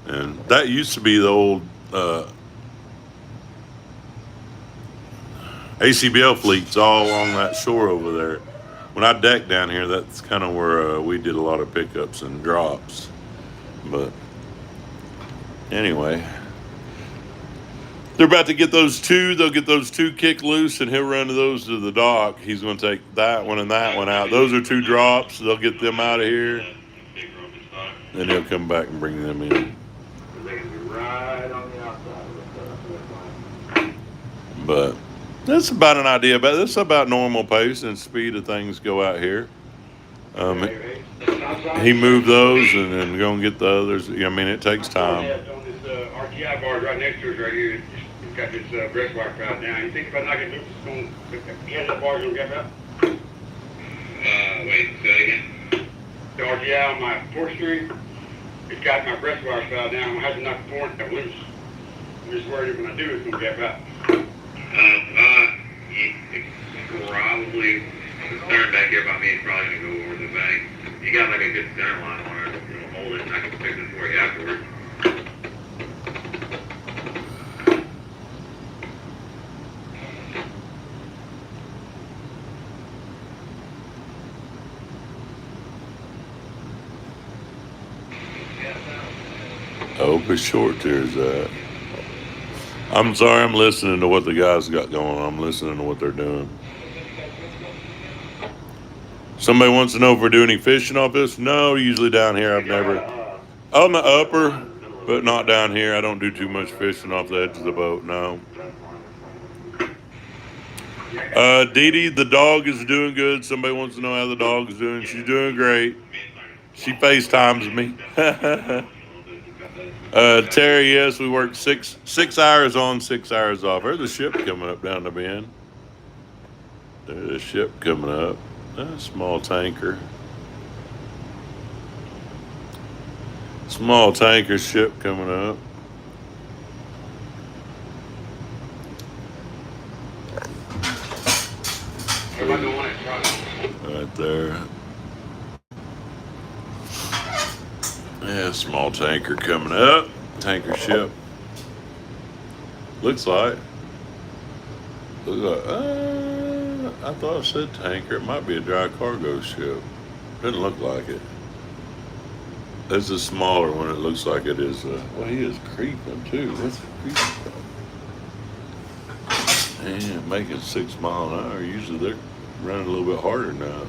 S1: And that used to be the old ACBL fleets all along that shore over there. When I decked down here, that's kind of where we did a lot of pickups and drops. But anyway, They're about to get those two. They'll get those two kicked loose, and he'll run those to the dock. He's going to take that one and that one out. Those are two drops. They'll get them out of here. Then he'll come back and bring them in.
S4: They can be right on the outside of it.
S1: But that's about an idea. But that's about normal pace and speed of things go out here. He moved those and then go and get the others. I mean, it takes time.
S4: On this RTI barge right next to us right here, it's got this breast wire fouled down. You think if I knock it loose, it's going to get that barge going to get out?
S2: Wait, say again.
S4: The RTI on my port string, it's got my breast wire fouled down. I'm going to have to knock the port loose. I'm just worried when I do, it's going to get out.
S2: Probably the stern back here by me is probably gonna go over the bank. You got like a good center line on it. You know, hold it, and I can fix it for you afterwards.
S1: I hope his short tear's that. I'm sorry, I'm listening to what the guys got going on. I'm listening to what they're doing. Somebody wants to know if we're doing any fishing off this. No, usually down here I've never. On the upper, but not down here. I don't do too much fishing off the edge of the boat, no. Dee Dee, the dog is doing good. Somebody wants to know how the dog is doing. She's doing great. She FaceTimes me. Terry, yes, we worked six hours on, 6 hours off. There's a ship coming up down the bend. There's a ship coming up. A small tanker. Small tanker ship coming up. Right there. Yeah, small tanker coming up. Tanker ship. Looks like. I thought it said tanker. It might be a dry cargo ship. Doesn't look like it. There's a smaller one. It looks like it is. Well, he is creeping too. What's creeping? Man, making 6 miles an hour. Usually they're running a little bit harder now.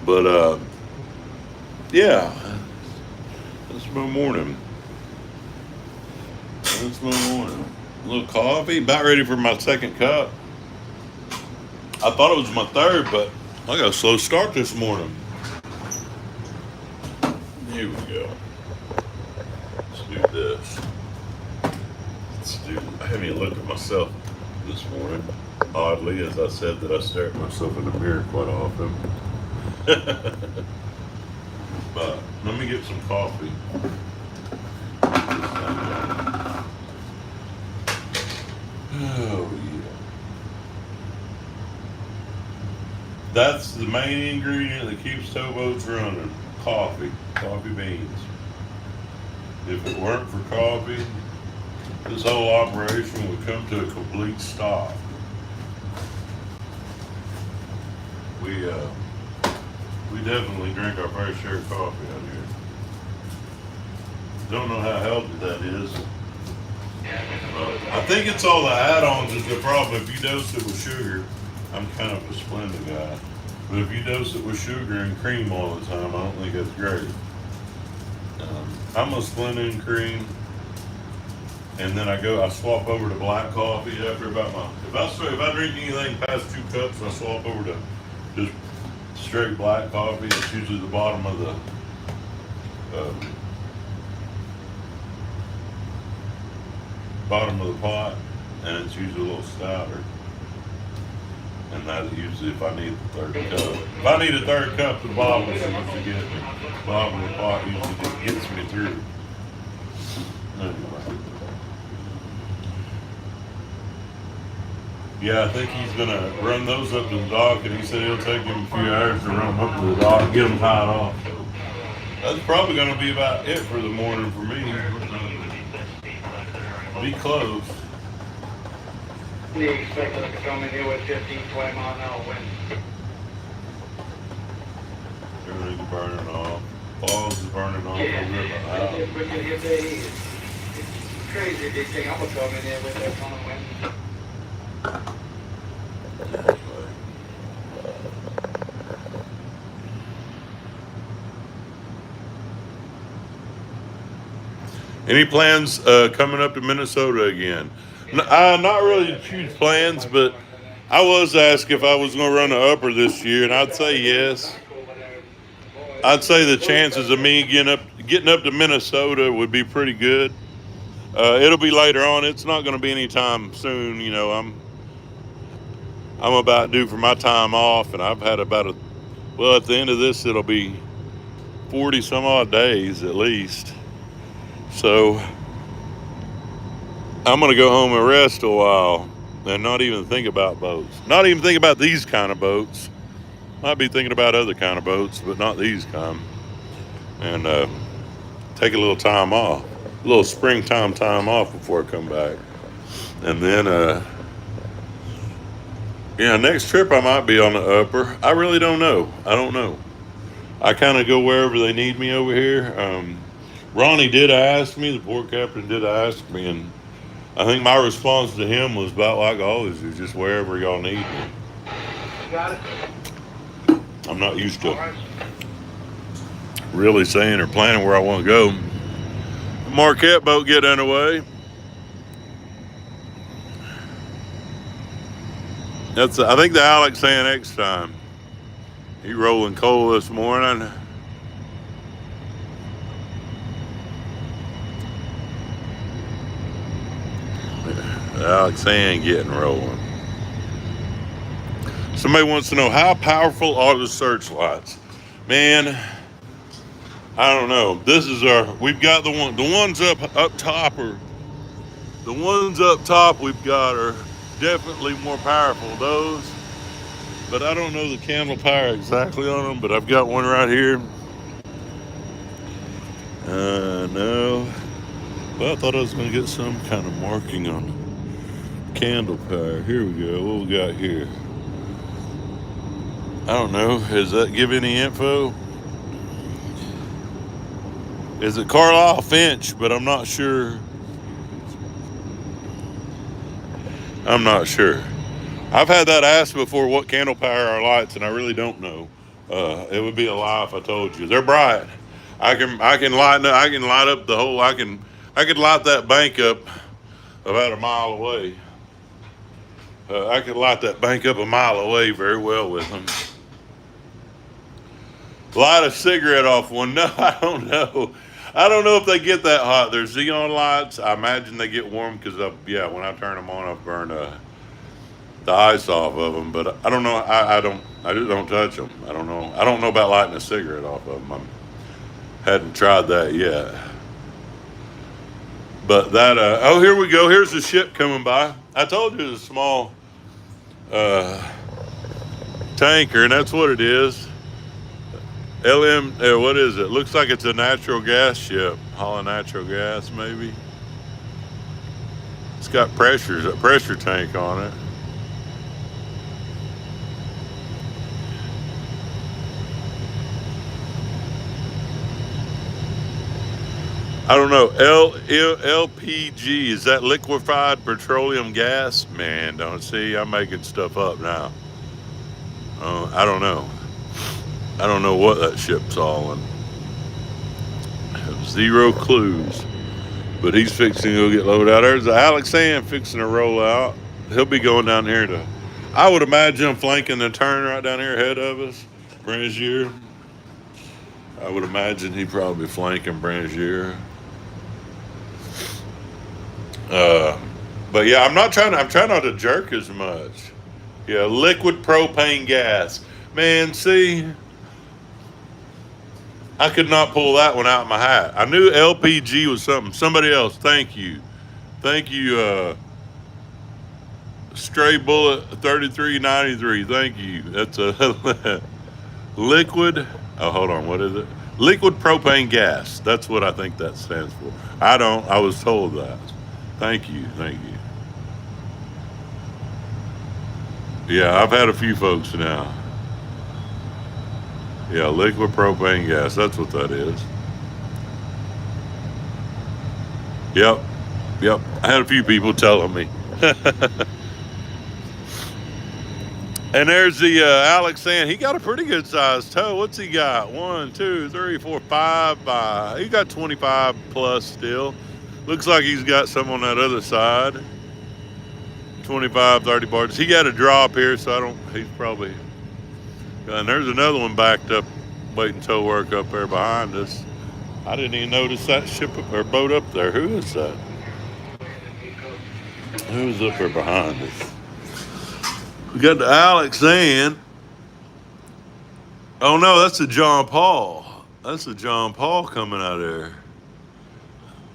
S1: But yeah, that's my morning. That's my morning. A little coffee. About ready for my second cup. I thought it was my third, but I got a slow start this morning. Here we go. Let's do this. I haven't even looked at myself this morning. Oddly, as I said that I stare at myself in the mirror quite often. But let me get some coffee. Oh, yeah. That's the main ingredient that keeps towboats running. Coffee beans. If it weren't for coffee, this whole operation would come to a complete stop. We definitely drink our fair share of coffee out here. Don't know how healthy that is. I think it's all the add-ons is the problem. If you dose it with sugar, I'm kind of a Splenda guy. But if you dose it with sugar and cream all the time, I don't think that's great. I'm a Splenda and cream, and then I swap over to black coffee after about if I drink anything past 2 cups, I swap over to just straight black coffee. It's usually the bottom of the pot, and it's usually a little stouter. And that's usually if I need the third cup. If I need a third cup, the bottom is what you get. The bottom of the pot usually just gets me through. Anyway. Yeah, I think he's gonna run those up to the dock, and he said it'll take him a few hours to run them up to the dock and get them tied off. So that's probably gonna be about it for the morning for me. Be close.
S4: You expect us to come in here with 15, 20 mile an hour wind?
S1: Everything's burning off. Balls is burning off.
S4: Yeah, but if there is.
S3: crazy big thing. I'm gonna come in there with that one.
S1: Any plans coming up to Minnesota again? Not really huge plans, but I was asked if I was going to run the upper this year, and I'd say yes. I'd say the chances of me getting up to Minnesota would be pretty good. It'll be later on. It's not going to be anytime soon. You know, I'm about due for my time off, and I've had at the end of this, it'll be 40 some odd days at least. So I'm going to go home and rest a while and not even think about boats. Not even think about these kind of boats. Might be thinking about other kind of boats, but not these kind. And take a little time off. A little springtime time off before I come back. And then, next trip I might be on the upper. I really don't know. I don't know. I kind of go wherever they need me over here. Ronnie did ask me, the port captain did ask me, and I think my response to him was about like always, is just wherever y'all need me.
S3: Got it.
S1: I'm not used to really saying or planning where I want to go. The Marquette boat get underway. I think the Alex ANX time. He rolling coal this morning. Alex ain't getting rolling. Somebody wants to know, how powerful are the searchlights? Man, I don't know. We've got the ones up top we've got are definitely more powerful, those. But I don't know the candle power exactly on them, but I've got one right here. No. Well, I thought I was going to get some kind of marking on candle power. Here we go. What we got here? I don't know. Does that give any info? Is it Carlisle Finch? But I'm not sure. I've had that asked before, what candle power are lights, and I really don't know. It would be a lie if I told you. They're bright. I can light up the whole. I could light that bank up about a mile away. I could light that bank up a mile away very well with them. Light a cigarette off one? No, I don't know. I don't know if they get that hot. They're xenon lights. I imagine they get warm because when I turn them on, I burn the ice off of them. But I don't know. I just don't touch them. I don't know. I don't know about lighting a cigarette off of them. I hadn't tried that yet. But that. Here we go. Here's the ship coming by. I told you it's a small tanker, and that's what it is. What is it? Looks like it's a natural gas ship. Hauling natural gas, maybe. It's got a pressure tank on it. I don't know. LPG, is that liquefied petroleum gas? Man, don't see. I'm making stuff up now. I don't know. I don't know what that ship's hauling. I have zero clues. But he's fixing to go get loaded out. There's Alex Sand fixing to roll out. He'll be going down here I would imagine, flanking the turn right down here ahead of us. Brangier. I would imagine he'd probably flanking Brangier. But yeah, I'm trying not to jerk as much. Yeah, liquid propane gas. Man, see, I could not pull that one out of my hat. I knew LPG was something. Somebody else, thank you. Stray Bullet 3393, thank you. That's a liquid, hold on, what is it? Liquid propane gas. That's what I think that stands for. I was told that. Thank you. Yeah, I've had a few folks now. Yeah, liquid propane gas. That's what that is. Yep. Yep. I had a few people telling me. And there's the Alex saying he got a pretty good sized tow. What's he got? 1, 2, 3, 4, 5. He got 25 plus still. Looks like he's got some on that other side. 25, 30 barges. He got a drop here, so he's probably. And there's another one backed up, waiting tow work up there behind us. I didn't even notice that ship or boat up there. Who is that? Who's up there behind us? We got the Alex and. Oh no, that's the John Paul. That's the John Paul coming out of there.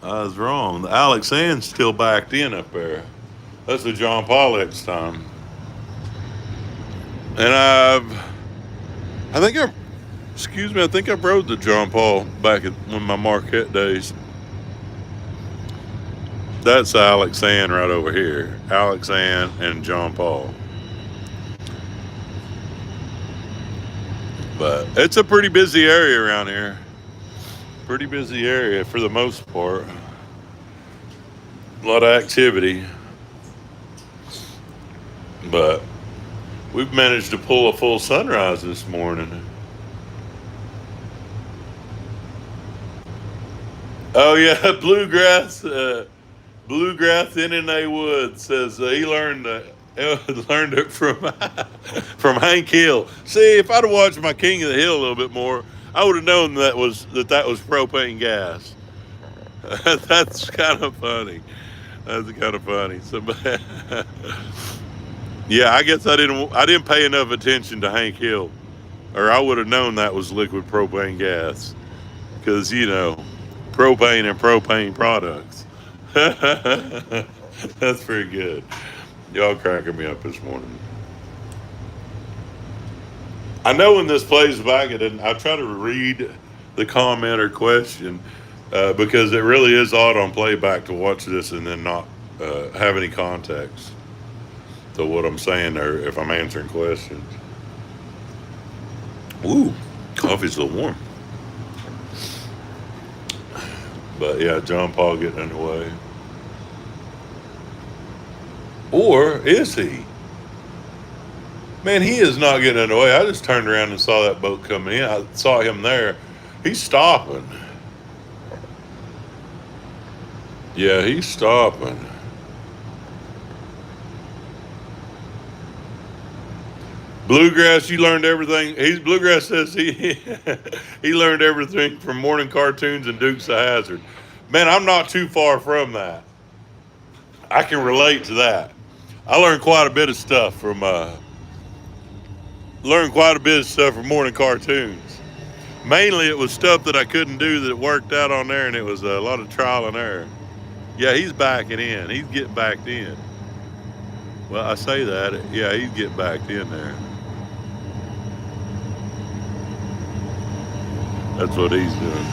S1: I was wrong. The Alex Ann's still backed in up there. That's the John Paul next time. And I think I rode the John Paul back in one of my Marquette days. That's Alex Ann right over here. Alex Ann and John Paul. But it's a pretty busy area around here. Pretty busy area for the most part. A lot of activity. But we've managed to pull a full sunrise this morning. Oh yeah, Bluegrass NNA Woods says he learned it from Hank Hill. See, if I'd have watched my King of the Hill a little bit more, I would have known that was propane gas. That's kind of funny. That's kind of funny. Somebody, yeah, I guess I didn't pay enough attention to Hank Hill, or I would have known that was liquid propane gas, because propane and propane products. That's pretty good. Y'all cracking me up this morning. I know when this plays back, I try to read the comment or question because it really is odd on playback to watch this and then not have any context to what I'm saying or if I'm answering questions. Ooh, coffee's a little warm. But yeah, John Paul getting in the way. Or is he? Man, he is not getting in the way. I just turned around and saw that boat coming in. I saw him there. He's stopping. Yeah, he's stopping. Bluegrass, you learned everything. Bluegrass says he learned everything from morning cartoons and Dukes of Hazzard. Man, I'm not too far from that. I can relate to that. I learned quite a bit of stuff from morning cartoons. Mainly it was stuff that I couldn't do that worked out on there, and it was a lot of trial and error. Yeah, he's backing in. He's getting backed in. Well, I say that. Yeah, he's getting backed in there. That's what he's doing.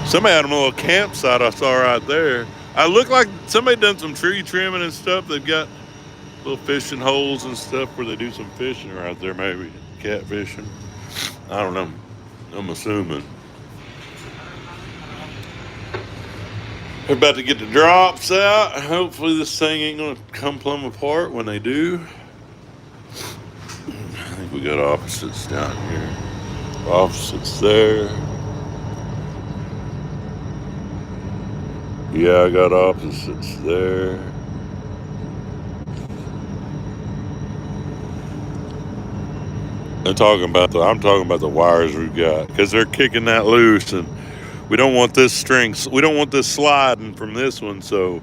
S1: Somebody had a little campsite I saw right there. I look like somebody done some tree trimming and stuff. They've got little fishing holes and stuff where they do some fishing right there, maybe catfishing. I don't know. I'm assuming. They're about to get the drops out. Hopefully this thing ain't gonna come plumb apart when they do. I think we got opposites down here. Opposites there. Yeah, I got opposites there. I'm talking about the wires we've got, because they're kicking that loose, and we don't want this sliding from this one, so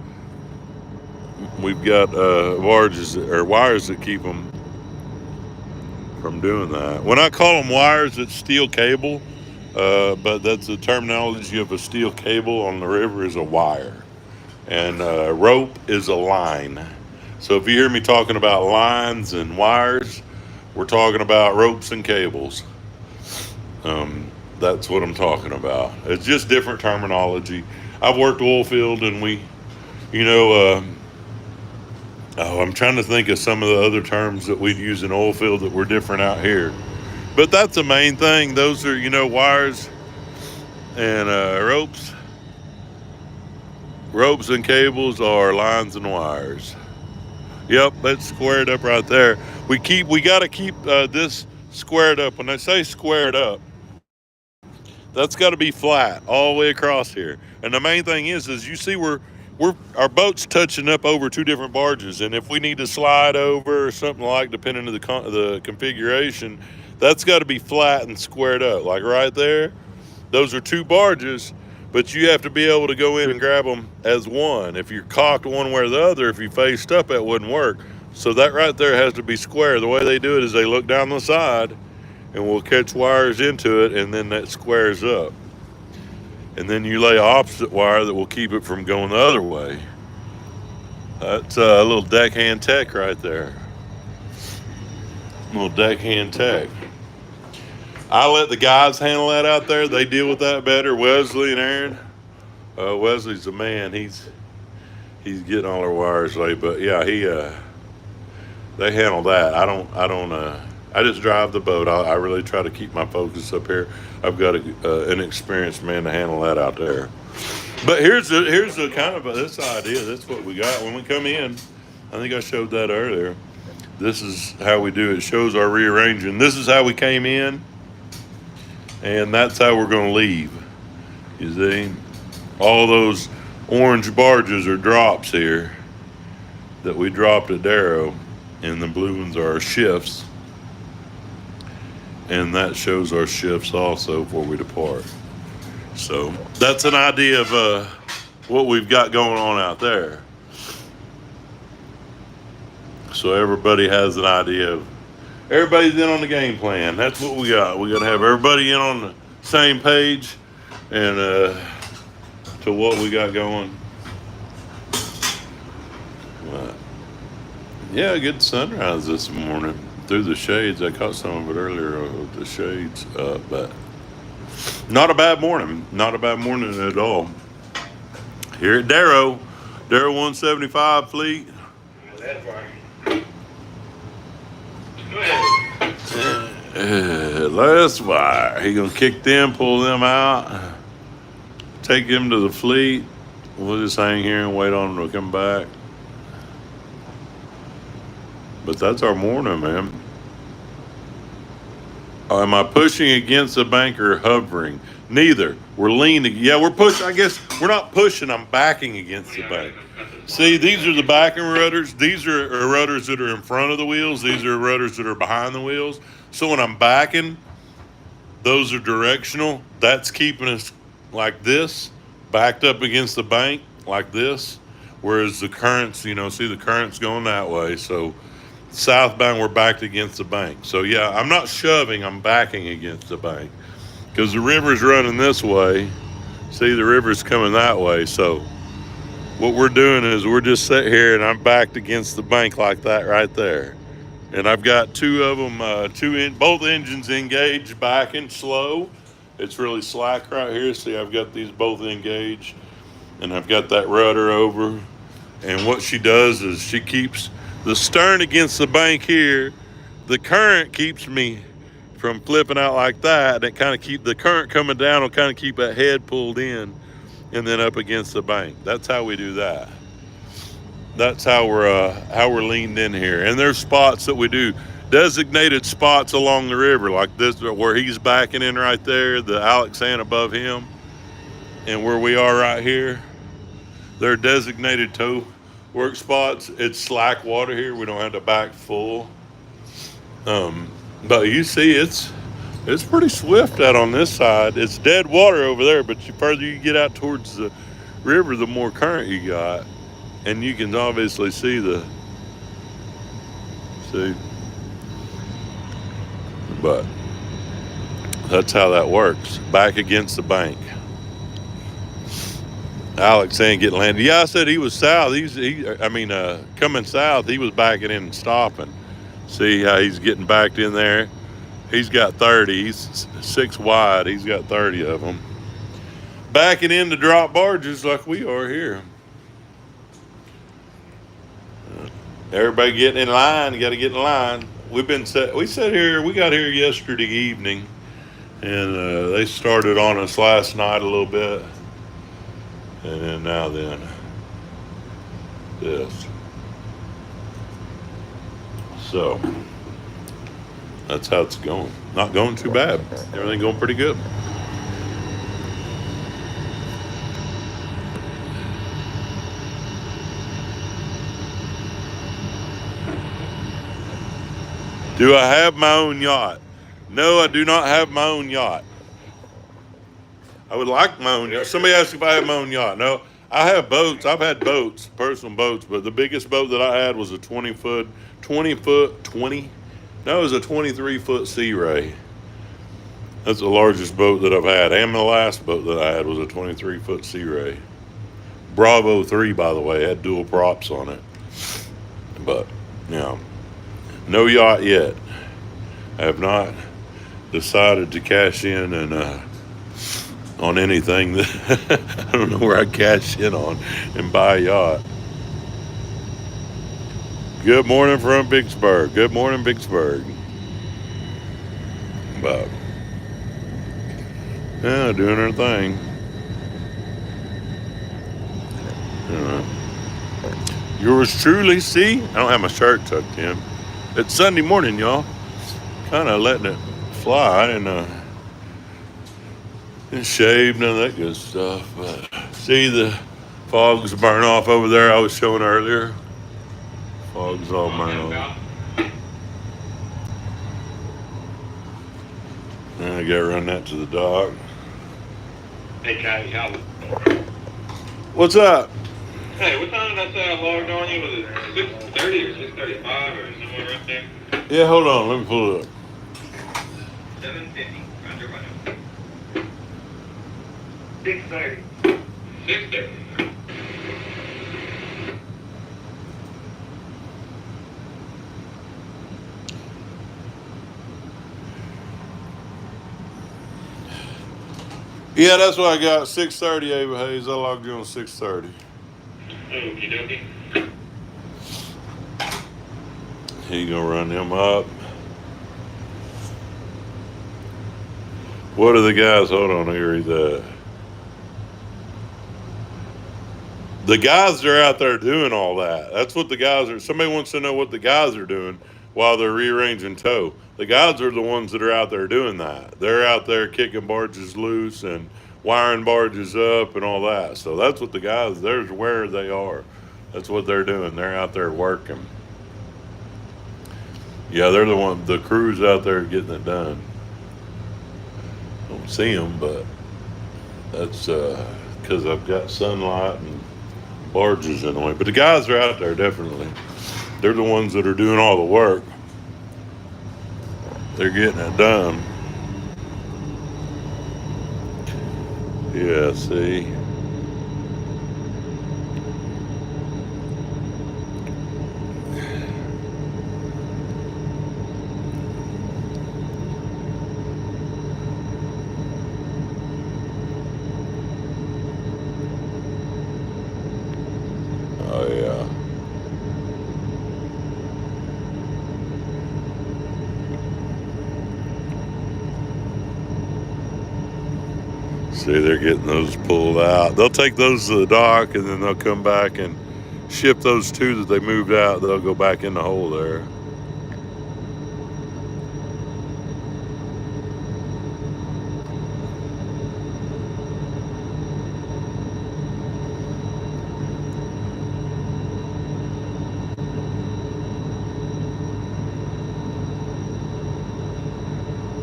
S1: we've got wires that keep them from doing that. When I call them wires, it's steel cable. But that's the terminology of a steel cable on the river is a wire, and rope is a line. So if you hear me talking about lines and wires, we're talking about ropes and cables. That's what I'm talking about. It's just different terminology. I've worked oil field, and I'm trying to think of some of the other terms that we'd use in oil field that were different out here. But that's the main thing. Those are, wires and ropes. ropes and cables are lines and wires. Yep, that's squared up right there. We got to keep this squared up. When I say squared up, that's got to be flat all the way across here. And the main thing is you see our boat's touching up over two different barges, and if we need to slide over or something like, depending on the configuration, that's got to be flat and squared up. Like right there, those are two barges, but you have to be able to go in and grab them as one. If you're cocked one way or the other, if you faced up, that wouldn't work. So that right there has to be square. The way they do it is they look down the side, and we'll catch wires into it, and then that squares up. And then you lay opposite wire that will keep it from going the other way. That's a little deckhand tech right there. Little deckhand tech. I let the guys handle that out there. They deal with that better. Wesley and Aaron. Wesley's the man. He's getting all our wires laid. But yeah, they handle that. I just drive the boat. I really try to keep my focus up here. I've got an experienced man to handle that out there. But here's the kind of this idea. That's what we got when we come in. I think I showed that earlier. This is how we do it. It shows our rearranging. This is how we came in, and that's how we're going to leave. You see, all those orange barges are drops here that we dropped at Darrow, and the blue ones are our shifts. And that shows our shifts also before we depart. So that's an idea of what we've got going on out there. So everybody has an idea of, everybody's in on the game plan. That's what we got. We got to have everybody in on the same page and to what we got going. But yeah, good sunrise this morning. Through the shades, I caught some of it earlier with the shades up, but not a bad morning. Not a bad morning at all. Here at Darrow 175 fleet.
S4: That's right. Go ahead.
S1: Last wire. He gonna kick them, pull them out, take them to the fleet. We'll just hang here and wait on them to come back. But that's our morning, man. Am I pushing against the bank or hovering? Neither. We're leaning. Yeah, we're pushing. I guess we're not pushing. I'm backing against the bank. See, these are the backing rudders. These are rudders that are in front of the wheels. These are rudders that are behind the wheels. So when I'm backing, those are directional. That's keeping us like this, backed up against the bank like this. Whereas the currents, see the currents going that way. So southbound, we're backed against the bank. So yeah, I'm not shoving, I'm backing against the bank because the river's running this way. See, the river's coming that way. So what we're doing is we're just sitting here and I'm backed against the bank like that right there. And I've got two of them, both engines engaged, backing slow. It's really slack right here. See, I've got these both engaged and I've got that rudder over. And what she does is she keeps the stern against the bank here. The current keeps me from flipping out like that. It kind of the current coming down will kind of keep that head pulled in and then up against the bank. That's how we do that. That's how we're leaned in here. And there's spots that we do, designated spots along the river like this where he's backing in right there, the Alexand above him, and where we are right here. They're designated tow work spots. It's slack water here. We don't have to back full. But you see, it's pretty swift out on this side. It's dead water over there, but the further you get out towards the river, the more current you got. And you can obviously see but that's how that works. Back against the bank. Alex ain't getting landed. Yeah, I said he was south. Coming south, he was backing in and stopping. See how he's getting backed in there? He's got 30. He's 6 wide. He's got 30 of them. Backing in to drop barges like we are here. Everybody getting in line. You got to get in line. We got here yesterday evening, and they started on us last night a little bit. And then now then. this. So that's how it's going. Not going too bad. Everything going pretty good. Do I have my own yacht? No, I do not have my own yacht. I would like my own yacht. Somebody asked if I have my own yacht. No, I have boats. I've had boats, personal boats, but the biggest boat that I had was a 20. No, it was a 23-foot Sea Ray. That's the largest boat that I've had. And the last boat that I had was a 23-foot Sea Ray. Bravo 3, by the way, had dual props on it. But, you know, no yacht yet. I have not decided to cash in and on anything that I don't know where I'd cash in on and buy a yacht. Good morning from Vicksburg. Good morning, Vicksburg. But yeah, doing her thing. Yours truly, see? I don't have my shirt tucked in. It's Sunday morning, y'all. Kind of letting it fly and shaved, none of that good stuff. But see the fogs burn off over there I was showing earlier. Fogs all burn off. And I gotta run that to the dock.
S2: Hey, Kai, how?
S1: What's up?
S2: Hey, what time did I say I logged on you? Was it 6:30 or 6:35 or somewhere right there?
S1: Yeah, hold on, let me pull it up.
S2: 7:50. Roger, roger.
S5: 6:30.
S2: 6:30.
S1: Yeah, that's what I got. 6:30, Ava Hayes. I logged you on 6:30.
S2: Okie dokie.
S1: He gonna run them up. What are the guys? Hold on, let me read that. The guys are out there doing all that. That's what the guys are. Somebody wants to know what the guys are doing while they're rearranging tow. The guys are the ones that are out there doing that. They're out there kicking barges loose and wiring barges up and all that. So that's what the guys, there's where they are. That's what they're doing. They're out there working. Yeah, they're the one, the crew's out there getting it done. Don't see them, but that's because I've got sunlight and barges in the way. But the guys are out there, definitely. They're the ones that are doing all the work. They're getting it done. Yeah, see. Oh, yeah. See, they're getting those pulled out. They'll take those to the dock, and then they'll come back and ship those two that they moved out. They'll go back in the hole there.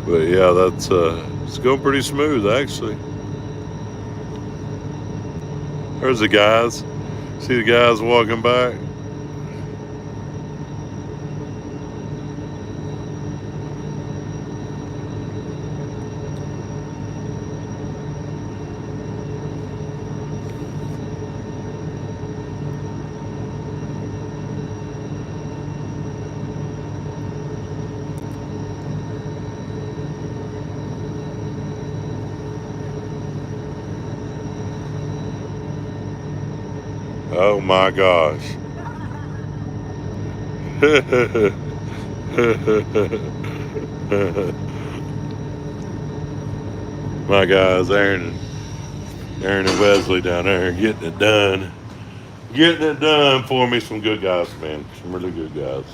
S1: But yeah, that's it's going pretty smooth, actually. There's the guys. See the guys walking back? Oh my gosh. My guys, Aaron and Wesley down there getting it done. getting it done for me. Some good guys, man. Some really good guys.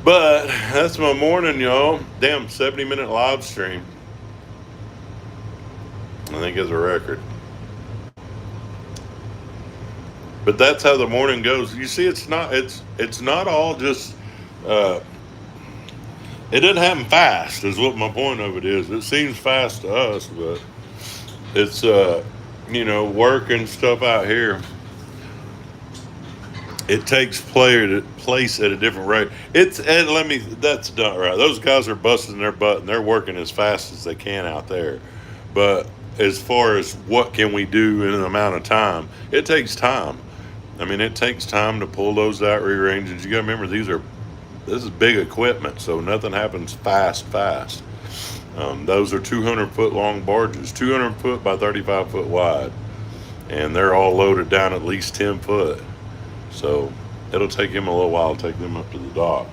S1: But that's my morning, y'all. Damn, 70-minute live stream. I think is a record. But that's how the morning goes. You see, it's not all just. Uh, it doesn't happen fast. Is what my point of it is. It seems fast to us, but it's work and stuff out here. It takes place at a different rate. That's not right. Those guys are busting their butt and they're working as fast as they can out there. But as far as what can we do in an amount of time, it takes time. I mean, it takes time to pull those out rear engines. You got to remember this is big equipment, so nothing happens fast. Those are 200-foot long barges, 200 foot by 35 foot wide, and they're all loaded down at least 10 foot. So it'll take him a little while to take them up to the dock.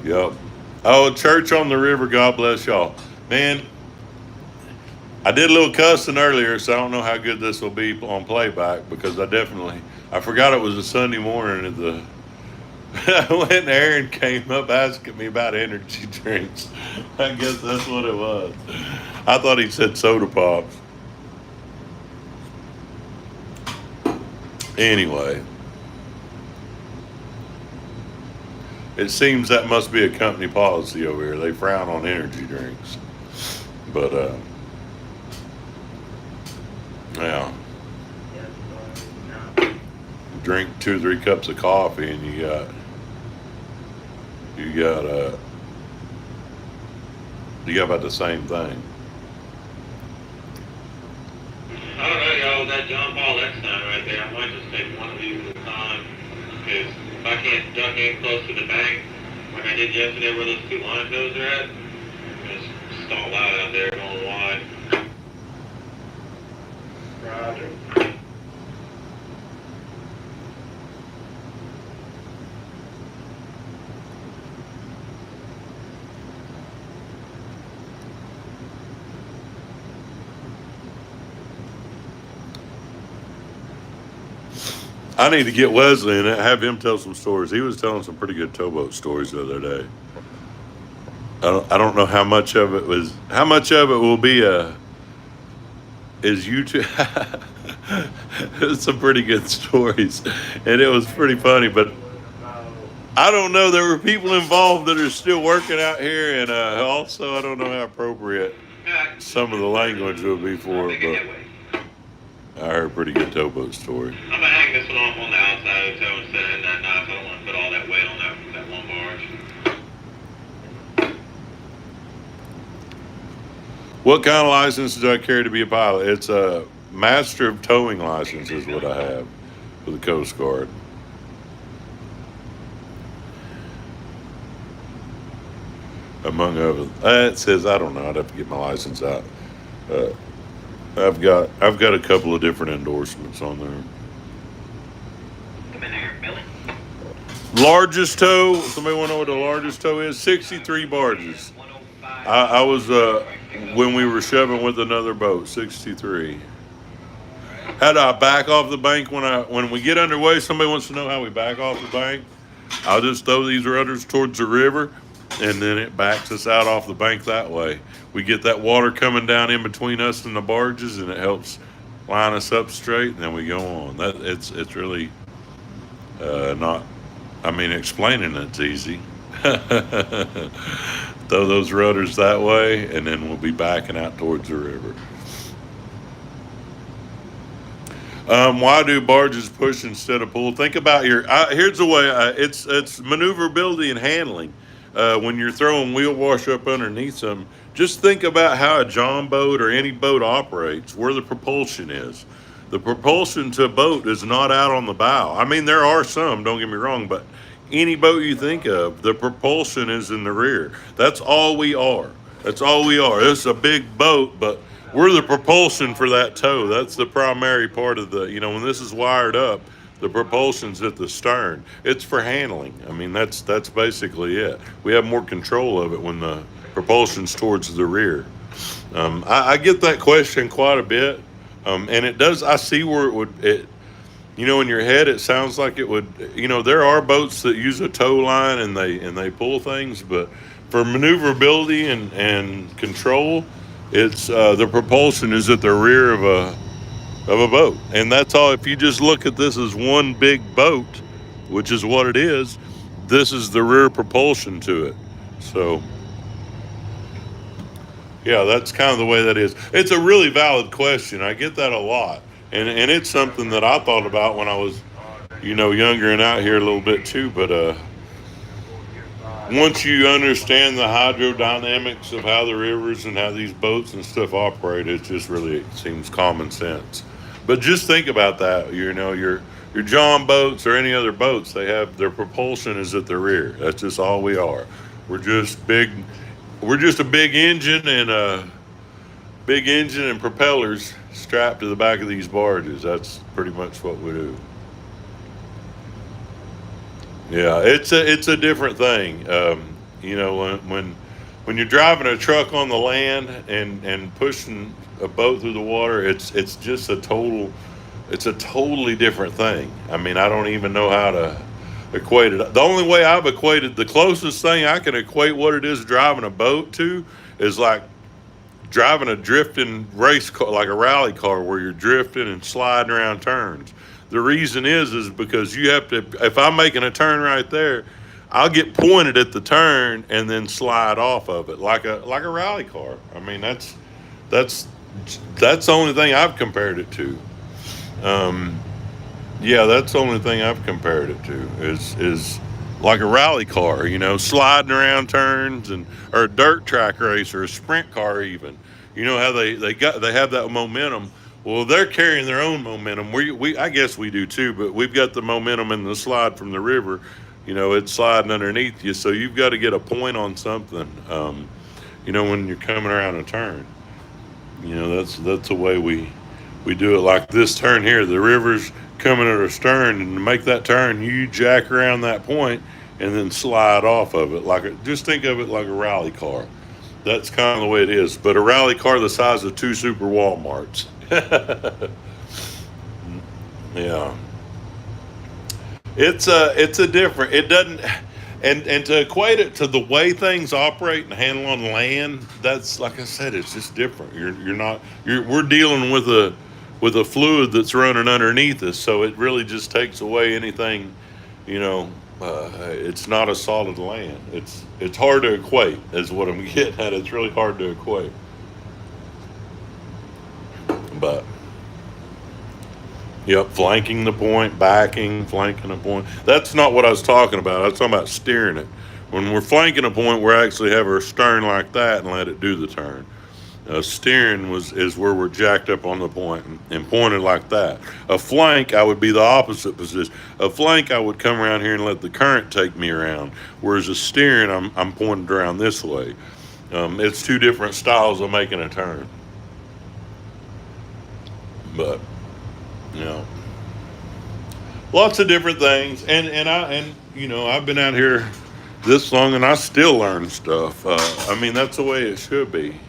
S1: Yep. Oh, church on the river. God bless y'all. Man, I did a little cussing earlier, so I don't know how good this will be on playback because I forgot it was a Sunday morning. When Aaron came up asking me about energy drinks, I guess that's what it was. I thought he said soda pops. Anyway, it seems that must be a company policy over here. They frown on energy drinks. But, yeah. Drink 2 or 3 cups of coffee and you got about the same thing.
S2: I don't know, y'all, with that John Paul X sign right there, I might just take one of these at a time. Because if I can't duck in close to the bank, like I did yesterday where those 2 line toes are at, just stall out there going wide.
S4: Roger.
S1: I need to get Wesley and have him tell some stories. He was telling some pretty good towboat stories the other day. I don't know how much of it will be is YouTube. It's some pretty good stories, and it was pretty funny. But I don't know. There were people involved that are still working out here, and also I don't know how appropriate some of the language will be for it. But I heard a pretty good towboat story.
S2: I'm gonna hang this one off on the outside of the tow instead of that knife. I don't want to put all that weight on that one barge.
S1: What kind of license do I carry to be a pilot? It's a Master of Towing license is what I have for the Coast Guard. Among others. It says, I don't know, I'd have to get my license out. I've got a couple of different endorsements on there.
S2: Come in here, Billy.
S1: Largest tow, somebody want to know what the largest tow is? 63 barges. I was, when we were shoving with another boat, 63. How do I back off the bank when we get underway? Somebody wants to know how we back off the bank. I'll just throw these rudders towards the river, and then it backs us out off the bank that way. We get that water coming down in between us and the barges, and it helps line us up straight, and then we go on. It's really not. I mean, explaining it's easy. Throw those rudders that way, and then we'll be backing out towards the river. Why do barges push instead of pull? Think about here's the way. It's maneuverability and handling. When you're throwing wheel wash up underneath them, just think about how a John boat or any boat operates, where the propulsion is. The propulsion to a boat is not out on the bow. I mean, there are some, don't get me wrong, but any boat you think of, the propulsion is in the rear. That's all we are. That's all we are. It's a big boat, but we're the propulsion for that tow. That's the primary part of the, when this is wired up, the propulsion's at the stern. It's for handling. I mean, that's basically it. We have more control of it when the propulsion's towards the rear. I get that question quite a bit, and it does. I see where in your head, it sounds like it would. There are boats that use a tow line and they pull things, but for maneuverability and control, it's the propulsion is at the rear of a boat, and that's all. If you just look at this as one big boat, which is what it is, this is the rear propulsion to it. So, yeah, that's kind of the way that is. It's a really valid question. I get that a lot, and it's something that I thought about when I was, younger and out here a little bit too. But once you understand the hydrodynamics of how the rivers and how these boats and stuff operate, it seems common sense. But just think about that. Your John boats or any other boats, they have their propulsion is at the rear. That's just all we are. We're just big. We're just a big engine and propellers strapped to the back of these barges. That's pretty much what we do. Yeah, it's a different thing. When you're driving a truck on the land and pushing a boat through the water, it's just it's a totally different thing. I mean, I don't even know how to equate it. The only way I've equated, the closest thing I can equate what it is driving a boat to is like driving a drifting race car, like a rally car where you're drifting and sliding around turns. The reason is because you have to, if I'm making a turn right there, I'll get pointed at the turn and then slide off of it like a rally car. I mean, that's the only thing I've compared it to. Yeah, that's the only thing I've compared it to is like a rally car, sliding around turns or a dirt track race or a sprint car even. You know how they have that momentum. Well, they're carrying their own momentum. I guess we do too, but we've got the momentum in the slide from the river. It's sliding underneath you, so you've got to get a point on something. When you're coming around a turn, that's the way we do it. Like this turn here, the river's coming at our stern, and to make that turn, you jack around that point and then slide off of it. Just think of it like a rally car. That's kind of the way it is. But a rally car the size of 2 super Walmarts. Yeah. It's a different, it doesn't, and to equate it to the way things operate and handle on land, that's, like I said, it's just different. We're dealing with a fluid that's running underneath us, so it really just takes away anything, it's not a solid land. It's hard to equate is what I'm getting at. It's really hard to equate. But yep, flanking the point, flanking a point. That's not what I was talking about. I was talking about steering it. When we're flanking a point, we actually have our stern like that and let it do the turn. Steering is where we're jacked up on the point and pointed like that. A flank, I would be the opposite position. A flank, I would come around here and let the current take me around. Whereas a steering, I'm pointed around this way. It's two different styles of making a turn. But lots of different things, and I've been out here this long and I still learn stuff. I mean, that's the way it should be.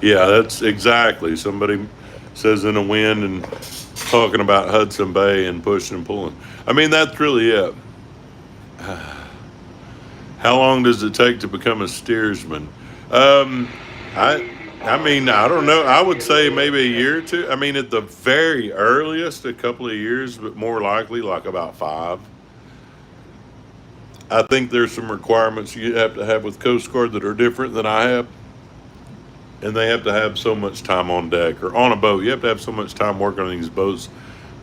S1: Yeah, that's exactly. Somebody says in a wind and talking about Hudson Bay and pushing and pulling. I mean, that's really it. How long does it take to become a steersman? I mean, I don't know. I would say maybe a year or two. I mean, at the very earliest, a couple of years, but more likely like about 5. I think there's some requirements you have to have with Coast Guard that are different than I have. And they have to have so much time on deck or on a boat. You have to have so much time working on these boats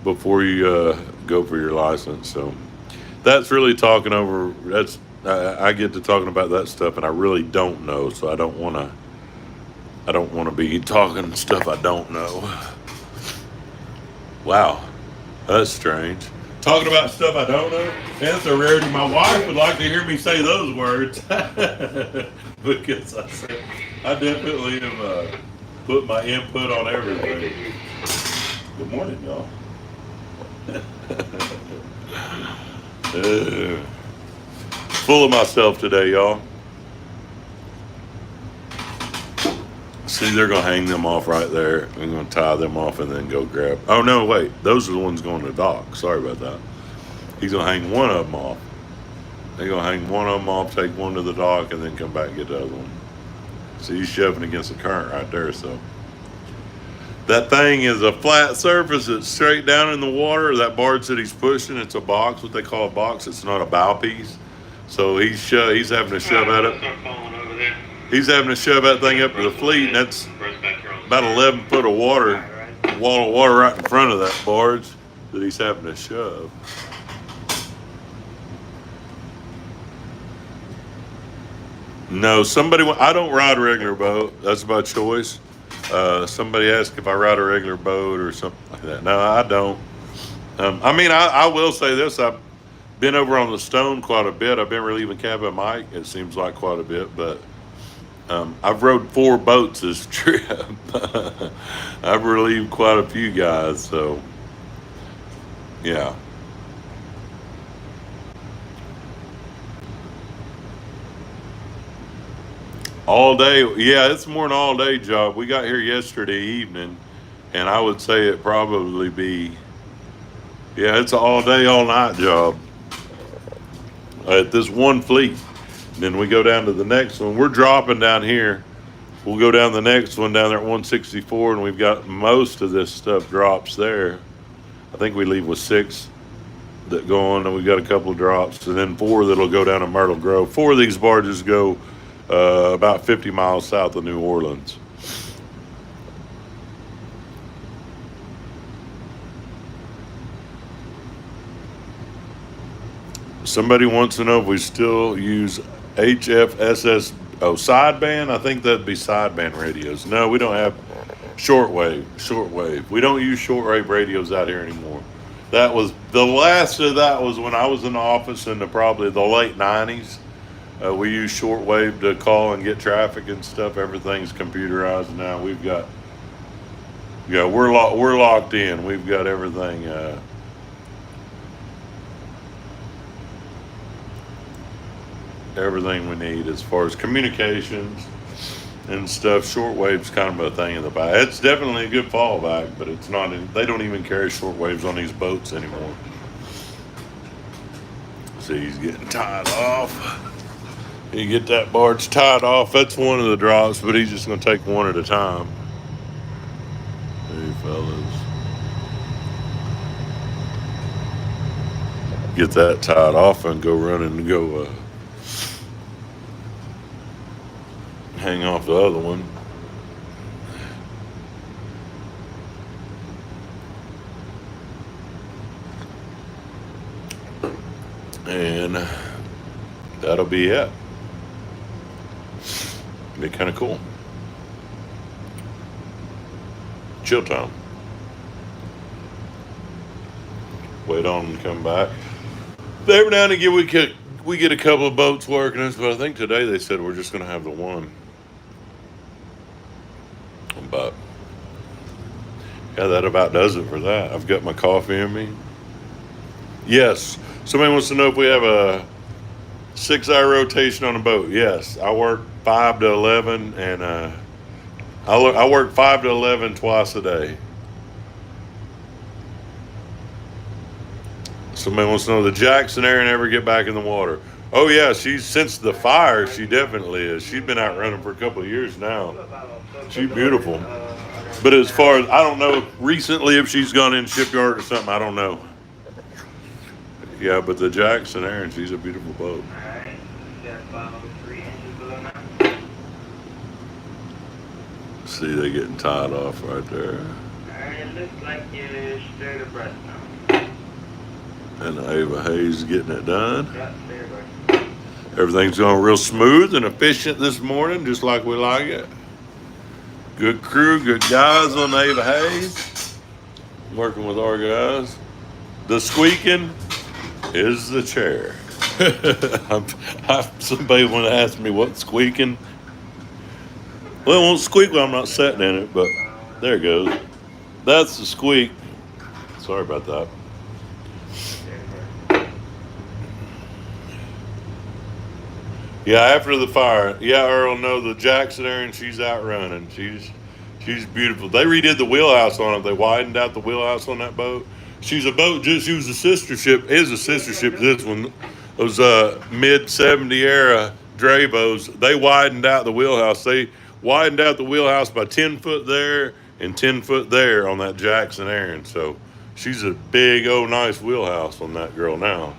S1: before you go for your license. So that's really talking over. I get to talking about that stuff, and I really don't know. So I don't want to be talking stuff I don't know. Wow, that's strange. Talking about stuff I don't know, that's a rarity. My wife would like to hear me say those words because I definitely have put my input on everything. Good morning, y'all. Full of myself today, y'all. See, they're gonna hang them off right there. I'm gonna tie them off and then go grab. Oh no, wait, those are the ones going to the dock. Sorry about that. He's gonna hang one of them off. They're gonna hang one of them off, take one to the dock, and then come back and get the other one. So he's shoving against the current right there. So that thing is a flat surface that's straight down in the water. That barge that he's pushing, it's a box, what they call a box. It's not a bow piece. So he's having to shove at it. He's having to shove that thing up to the fleet, and that's about 11 foot of water, wall of water right in front of that barge that he's having to shove. No, I don't ride a regular boat. That's by choice. Somebody asked if I ride a regular boat or something like that. No, I don't. I will say this. I've been over on the Stone quite a bit. I've been relieving Cabin Mike, it seems like quite a bit, but I've rode 4 boats this trip. I've relieved quite a few guys, so yeah. All day, yeah, it's more an all day job. We got here yesterday evening, and I would say it probably be, yeah, it's an all day, all night job at this one fleet. Then we go down to the next one. We're dropping down here. We'll go down the next one down there at 164, and we've got most of this stuff drops there. I think we leave with 6 that go on, and we got a couple of drops, and then 4 that'll go down to Myrtle Grove. 4 of these barges go about 50 miles south of New Orleans. Somebody wants to know if we still use HFSS sideband. I think that'd be sideband radios. No, we don't have shortwave. We don't use shortwave radios out here anymore. That was the last of that was when I was in the office in probably the late 90s. We use shortwave to call and get traffic and stuff. Everything's computerized now. We're locked in. We've got everything. Everything we need as far as communications and stuff. Shortwave's kind of a thing in the back. It's definitely a good fallback, but it's not. They don't even carry shortwaves on these boats anymore. See, he's getting tied off. You get that barge tied off. That's one of the drops, but he's just going to take one at a time. Hey, fellas. Get that tied off and go running and go hang off the other one. And that'll be it. Be kind of cool. Chill time. Wait on them to come back. Every now and again we get a couple of boats working us, but I think today they said we're just going to have the one. But yeah, that about does it for that. I've got my coffee in me. Yes. Somebody wants to know if we have a 6-hour rotation on a boat. Yes, I work 5 to 11, and I work 5 to 11 twice a day. Somebody wants to know, the Jackson Aaron ever get back in the water? Oh yeah, she's since the fire. She definitely is. She's been out running for a couple of years now. She's beautiful. But as far as I don't know, recently if she's gone in shipyard or something, I don't know. Yeah, but the Jackson Aaron, she's a beautiful boat.
S3: Alright, got about 3 inches below now.
S1: See, they're getting tied off right there.
S3: Alright, it looks like you're straight abreast now.
S1: And Ava Hayes getting it done.
S3: Yeah, straight abreast.
S1: Everything's going real smooth and efficient this morning, just like we like it. Good crew, good guys on Ava Hayes. working with our guys. The squeaking is the chair. Somebody want to ask me what's squeaking. Well, it won't squeak when I'm not sitting in it, but there it goes. That's the squeak. Sorry about that. Yeah, after the fire. Yeah, Earl, no, the Jackson Aaron, she's out running. She's beautiful. They redid the wheelhouse on it. They widened out the wheelhouse on that boat. She's a boat, she was a sister ship, is a sister ship to this one. Those mid 70 era Dravos, they widened out the wheelhouse. They widened out the wheelhouse by 10 foot there and 10 foot there on that Jackson Aaron. So she's a big, nice wheelhouse on that girl now.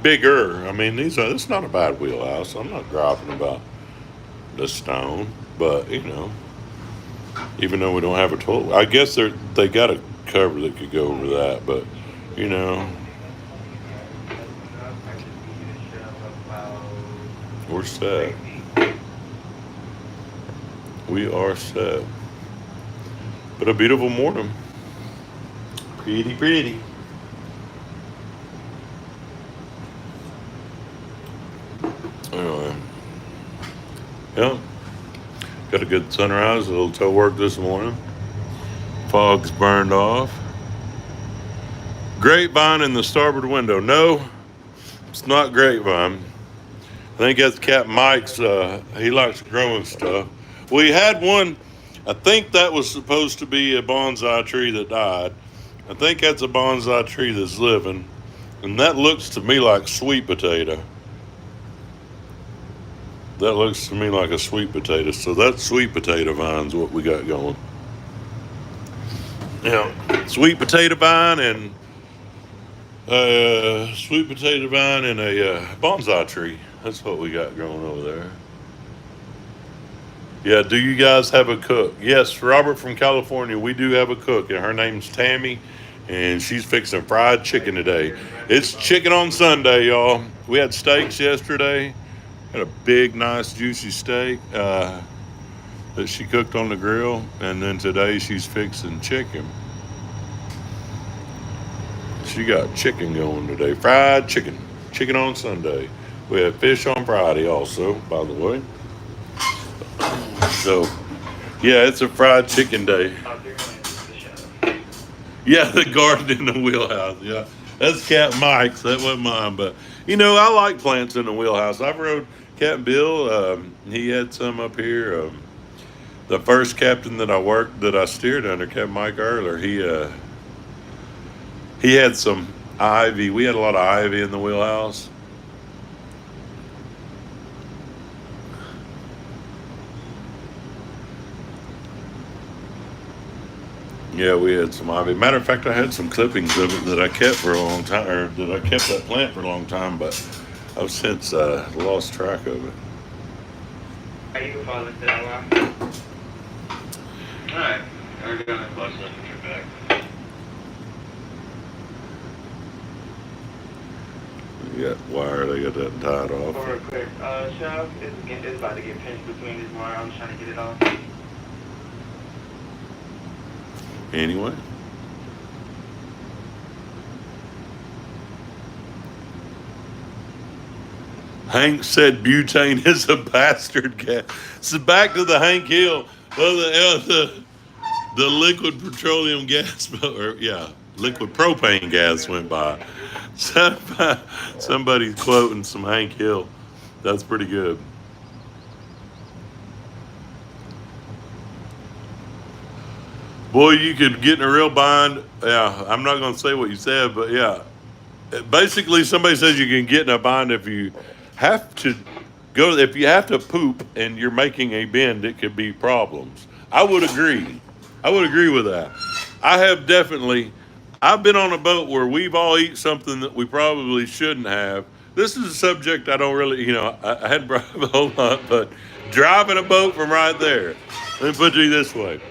S1: Bigger. I mean, it's not a bad wheelhouse. I'm not griping about the stone, but even though we don't have a toilet, I guess they got a cover that could go over that, but we're set. We are set. But a beautiful morning. Pretty, pretty. Anyway, yeah, got a good sunrise, a little tow work this morning. Fog's burned off. Grapevine in the starboard window. No, it's not grapevine. I think that's Captain Mike's, he likes growing stuff. We had one, I think that was supposed to be a bonsai tree that died. I think that's a bonsai tree that's living. And that looks to me like sweet potato. That looks to me like a sweet potato. So that sweet potato vine's what we got going. Sweet potato vine and a bonsai tree. That's what we got going over there. Yeah, do you guys have a cook? Yes, Robert from California, we do have a cook, and her name's Tammy, and she's fixing fried chicken today. It's chicken on Sunday, y'all. We had steaks yesterday. Had a big, nice, juicy steak that she cooked on the grill. And then today she's fixing chicken. She got chicken going today. Fried chicken. Chicken on Sunday. We had fish on Friday also, by the way. So, yeah, it's a fried chicken day. Yeah, the garden in the wheelhouse. Yeah, that's Cat Mike's. That wasn't mine. But, I like plants in the wheelhouse. I've rode Captain Bill, he had some up here. The first captain that I steered under, Captain Mike Earler, he had some ivy. We had a lot of ivy in the wheelhouse. Yeah, we had some ivy. Matter of fact, I had some clippings of it that I kept for a long time, or that I kept that plant for a long time, but I've since lost track of it.
S2: You can follow this out. Alright, we're gonna close up and turn back.
S1: They got wire, they got that tied off.
S2: Real quick, Shop, it's about to get pinched between these wire. I'm trying to get it off.
S1: Anyway. Hank said butane is a bastard gas. So back to the Hank Hill. Well, the liquid petroleum gas, liquid propane gas went by. Somebody's quoting some Hank Hill. That's pretty good. Boy, you could get in a real bind. Yeah, I'm not going to say what you said, but yeah. Basically, somebody says you can get in a bind if you have to if you have to poop and you're making a bend, it could be problems. I would agree. With that. I've been on a boat where we've all eaten something that we probably shouldn't have. This is a subject I don't really, I hadn't brought up a whole lot, but driving a boat from right there. Let me put it this way.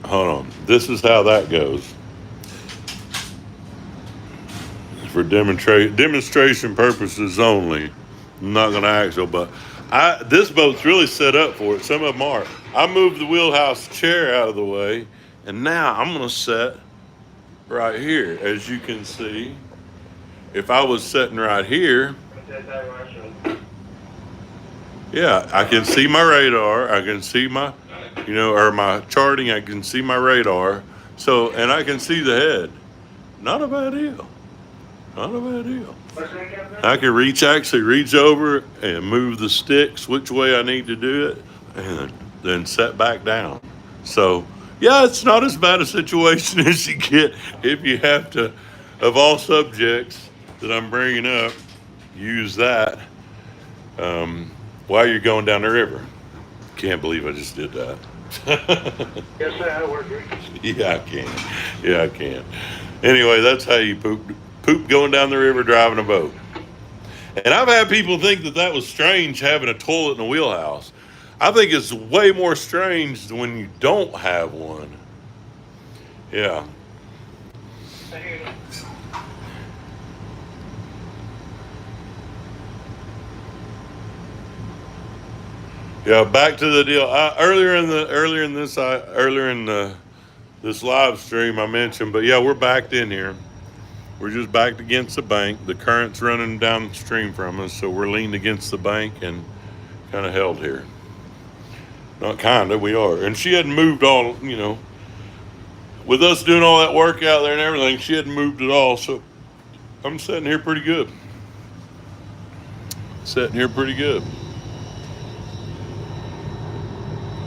S1: Hold on. This is how that goes. For demonstration purposes only. I'm not going to actual, but this boat's really set up for it. Some of them are. I moved the wheelhouse chair out of the way, And now I'm gonna set right here. As you can see, if I was sitting right here, yeah, I can see my radar. I can see my, or my charting. I can see my radar. So, and I can see the head. Not a bad deal. Not a bad deal. I can actually reach over and move the sticks which way I need to do it, and then set back down. So, yeah, it's not as bad a situation as you get if you have to, of all subjects that I'm bringing up, use that while you're going down the river. Can't believe I just did that.
S5: Yes, sir, that'll work great.
S1: Yeah, I can. Yeah, I can. Anyway, that's how you poop going down the river driving a boat. And I've had people think that that was strange having a toilet in a wheelhouse. I think it's way more strange when you don't have one. Yeah. Yeah, back to the deal. Earlier in this live stream I mentioned, but yeah, we're backed in here. We're just backed against the bank. The current's running downstream from us, so we're leaned against the bank and kind of held here. Not kind of, we are. And she hadn't moved all, with us doing all that work out there and everything, she hadn't moved at all. So I'm sitting here pretty good.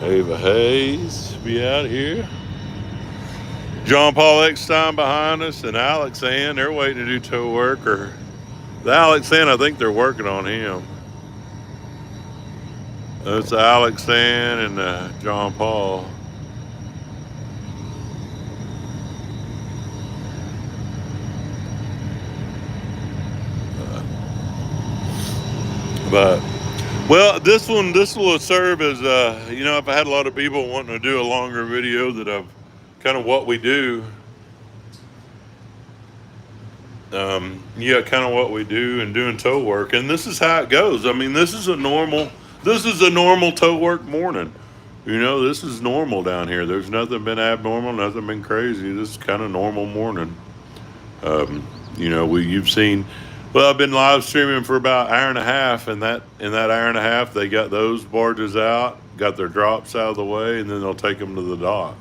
S1: Ava Hayes be out here. John Paul Eckstein behind us, and Alex Ann, they're waiting to do tow work. Or the Alex Ann, I think they're working on him. That's Alex Ann and John Paul. But well, this will serve as if I had a lot of people wanting to do a longer video that of kind of what we do. Kind of what we do and doing tow work, and this is how it goes. I mean, this is a normal tow work morning. This is normal down here. There's nothing been abnormal, nothing been crazy. This is kind of normal morning. You've seen. Well, I've been live streaming for about an hour and a half, and in that hour and a half, they got those barges out, got their drops out of the way, and then they'll take them to the dock.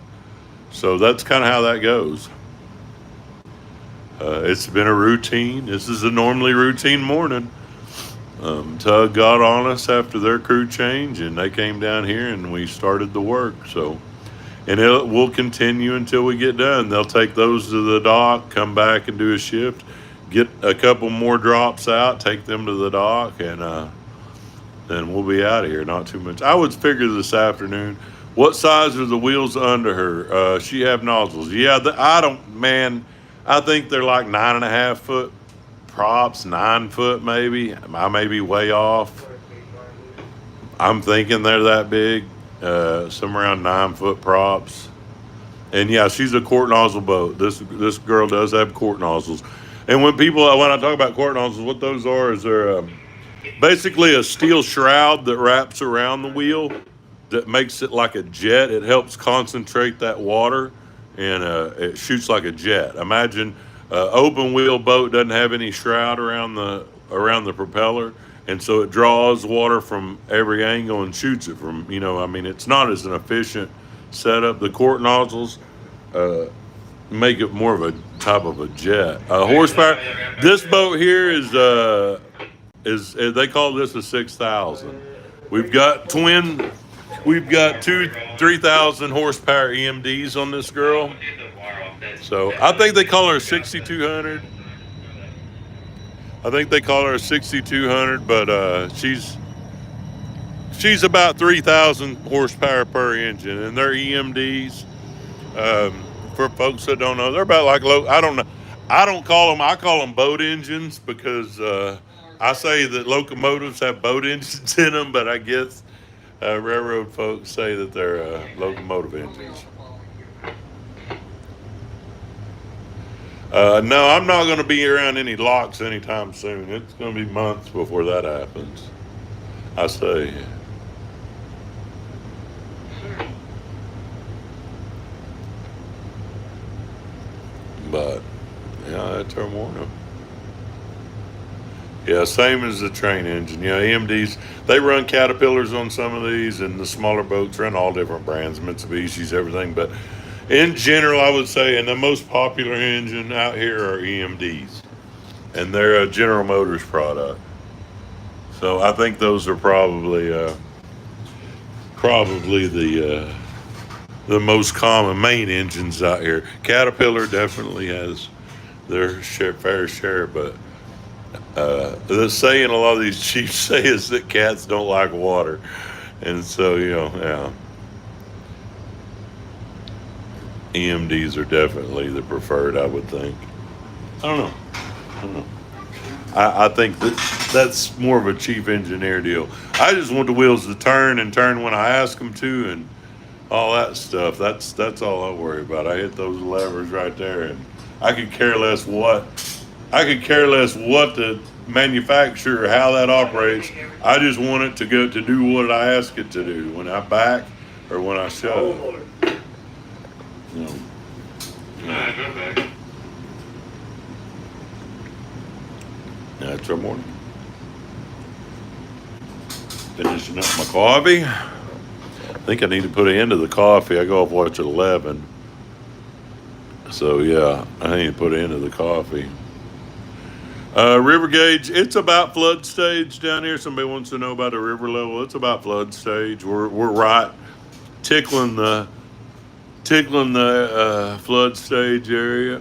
S1: So that's kind of how that goes. It's been a routine. This is a normally routine morning. Tug got on us after their crew change, and they came down here, and we started the work. So, and it will continue until we get done. They'll take those to the dock, come back and do a shift, get a couple more drops out, take them to the dock, and then we'll be out of here. Not too much. I would figure this afternoon. What size are the wheels under her? She have nozzles. Yeah, I think they're like 9.5 foot props, 9 foot maybe. I may be way off. I'm thinking they're that big, somewhere around 9 foot props. And yeah, she's a quart nozzle boat. This girl does have quart nozzles. And when I talk about quart nozzles, what those are is they're basically a steel shroud that wraps around the wheel that makes it like a jet. It helps concentrate that water, and it shoots like a jet. Imagine open wheel boat doesn't have any shroud around the propeller, and so it draws water from every angle and shoots it from. It's not as an efficient setup. The quart nozzles make it more of a type of a jet. Horsepower. This boat here is they call this a 6,000. We've got two 3,000 horsepower EMDs on this girl. So I think they call her a 6,200. But she's about 3,000 horsepower per engine, and they're EMDs. For folks that don't know, they're about like low. I don't know. I call them boat engines because I say that locomotives have boat engines in them, but I guess railroad folks say that they're locomotive engines. No, I'm not going to be around any locks anytime soon. It's going to be months before that happens, I say. That's our morning. Yeah, same as the train engine. Yeah, EMDs, they run Caterpillars on some of these, and the smaller boats run all different brands, Mitsubishi's, everything. But in general, I would say, and the most popular engine out here are EMDs, and they're a General Motors product. So I think those are probably the most common main engines out here. Caterpillar definitely has their fair share, but the saying a lot of these chiefs say is that cats don't like water, and so yeah, EMDs are definitely the preferred, I would think. I don't know. I think that's more of a chief engineer deal. I just want the wheels to turn and turn when I ask them to, and all that stuff. That's all I worry about. I hit those levers right there, and I could care less what the manufacturer, how that operates. I just want it to do what I ask it to do when I back or when I shove. You know. That's our morning. Finishing up my coffee. I think I need to put an end to the coffee. I go off watch at 11. So yeah, I need to put an end to the coffee. River gauge, it's about flood stage down here. Somebody wants to know about the river level. It's about flood stage. We're right tickling the flood stage area.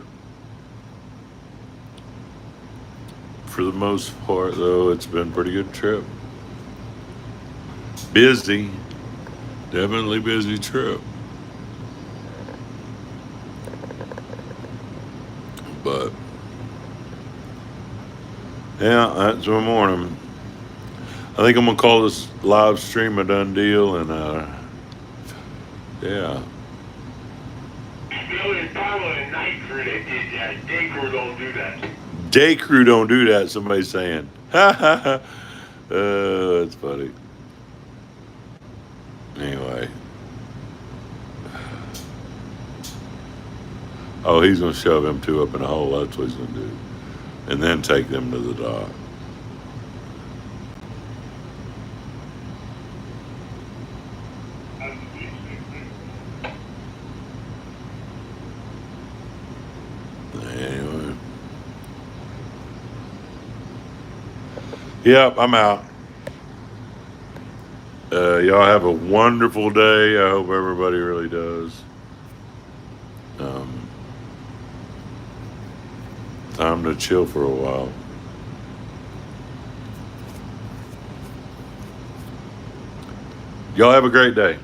S1: For the most part, though, it's been a pretty good trip. Busy, definitely busy trip. But yeah, that's my morning. I think I'm gonna call this live stream a done deal, and yeah.
S5: Billy and Tyler and night crew, they did that. Day crew don't do that.
S1: Day crew don't do that, somebody's saying. That's funny. Anyway. Oh, he's going to shove them two up in a hole. That's what he's going to do. And then take them to the dock. Anyway. Yep, I'm out. Y'all have a wonderful day. I hope everybody really does. Time to chill for a while. Y'all have a great day.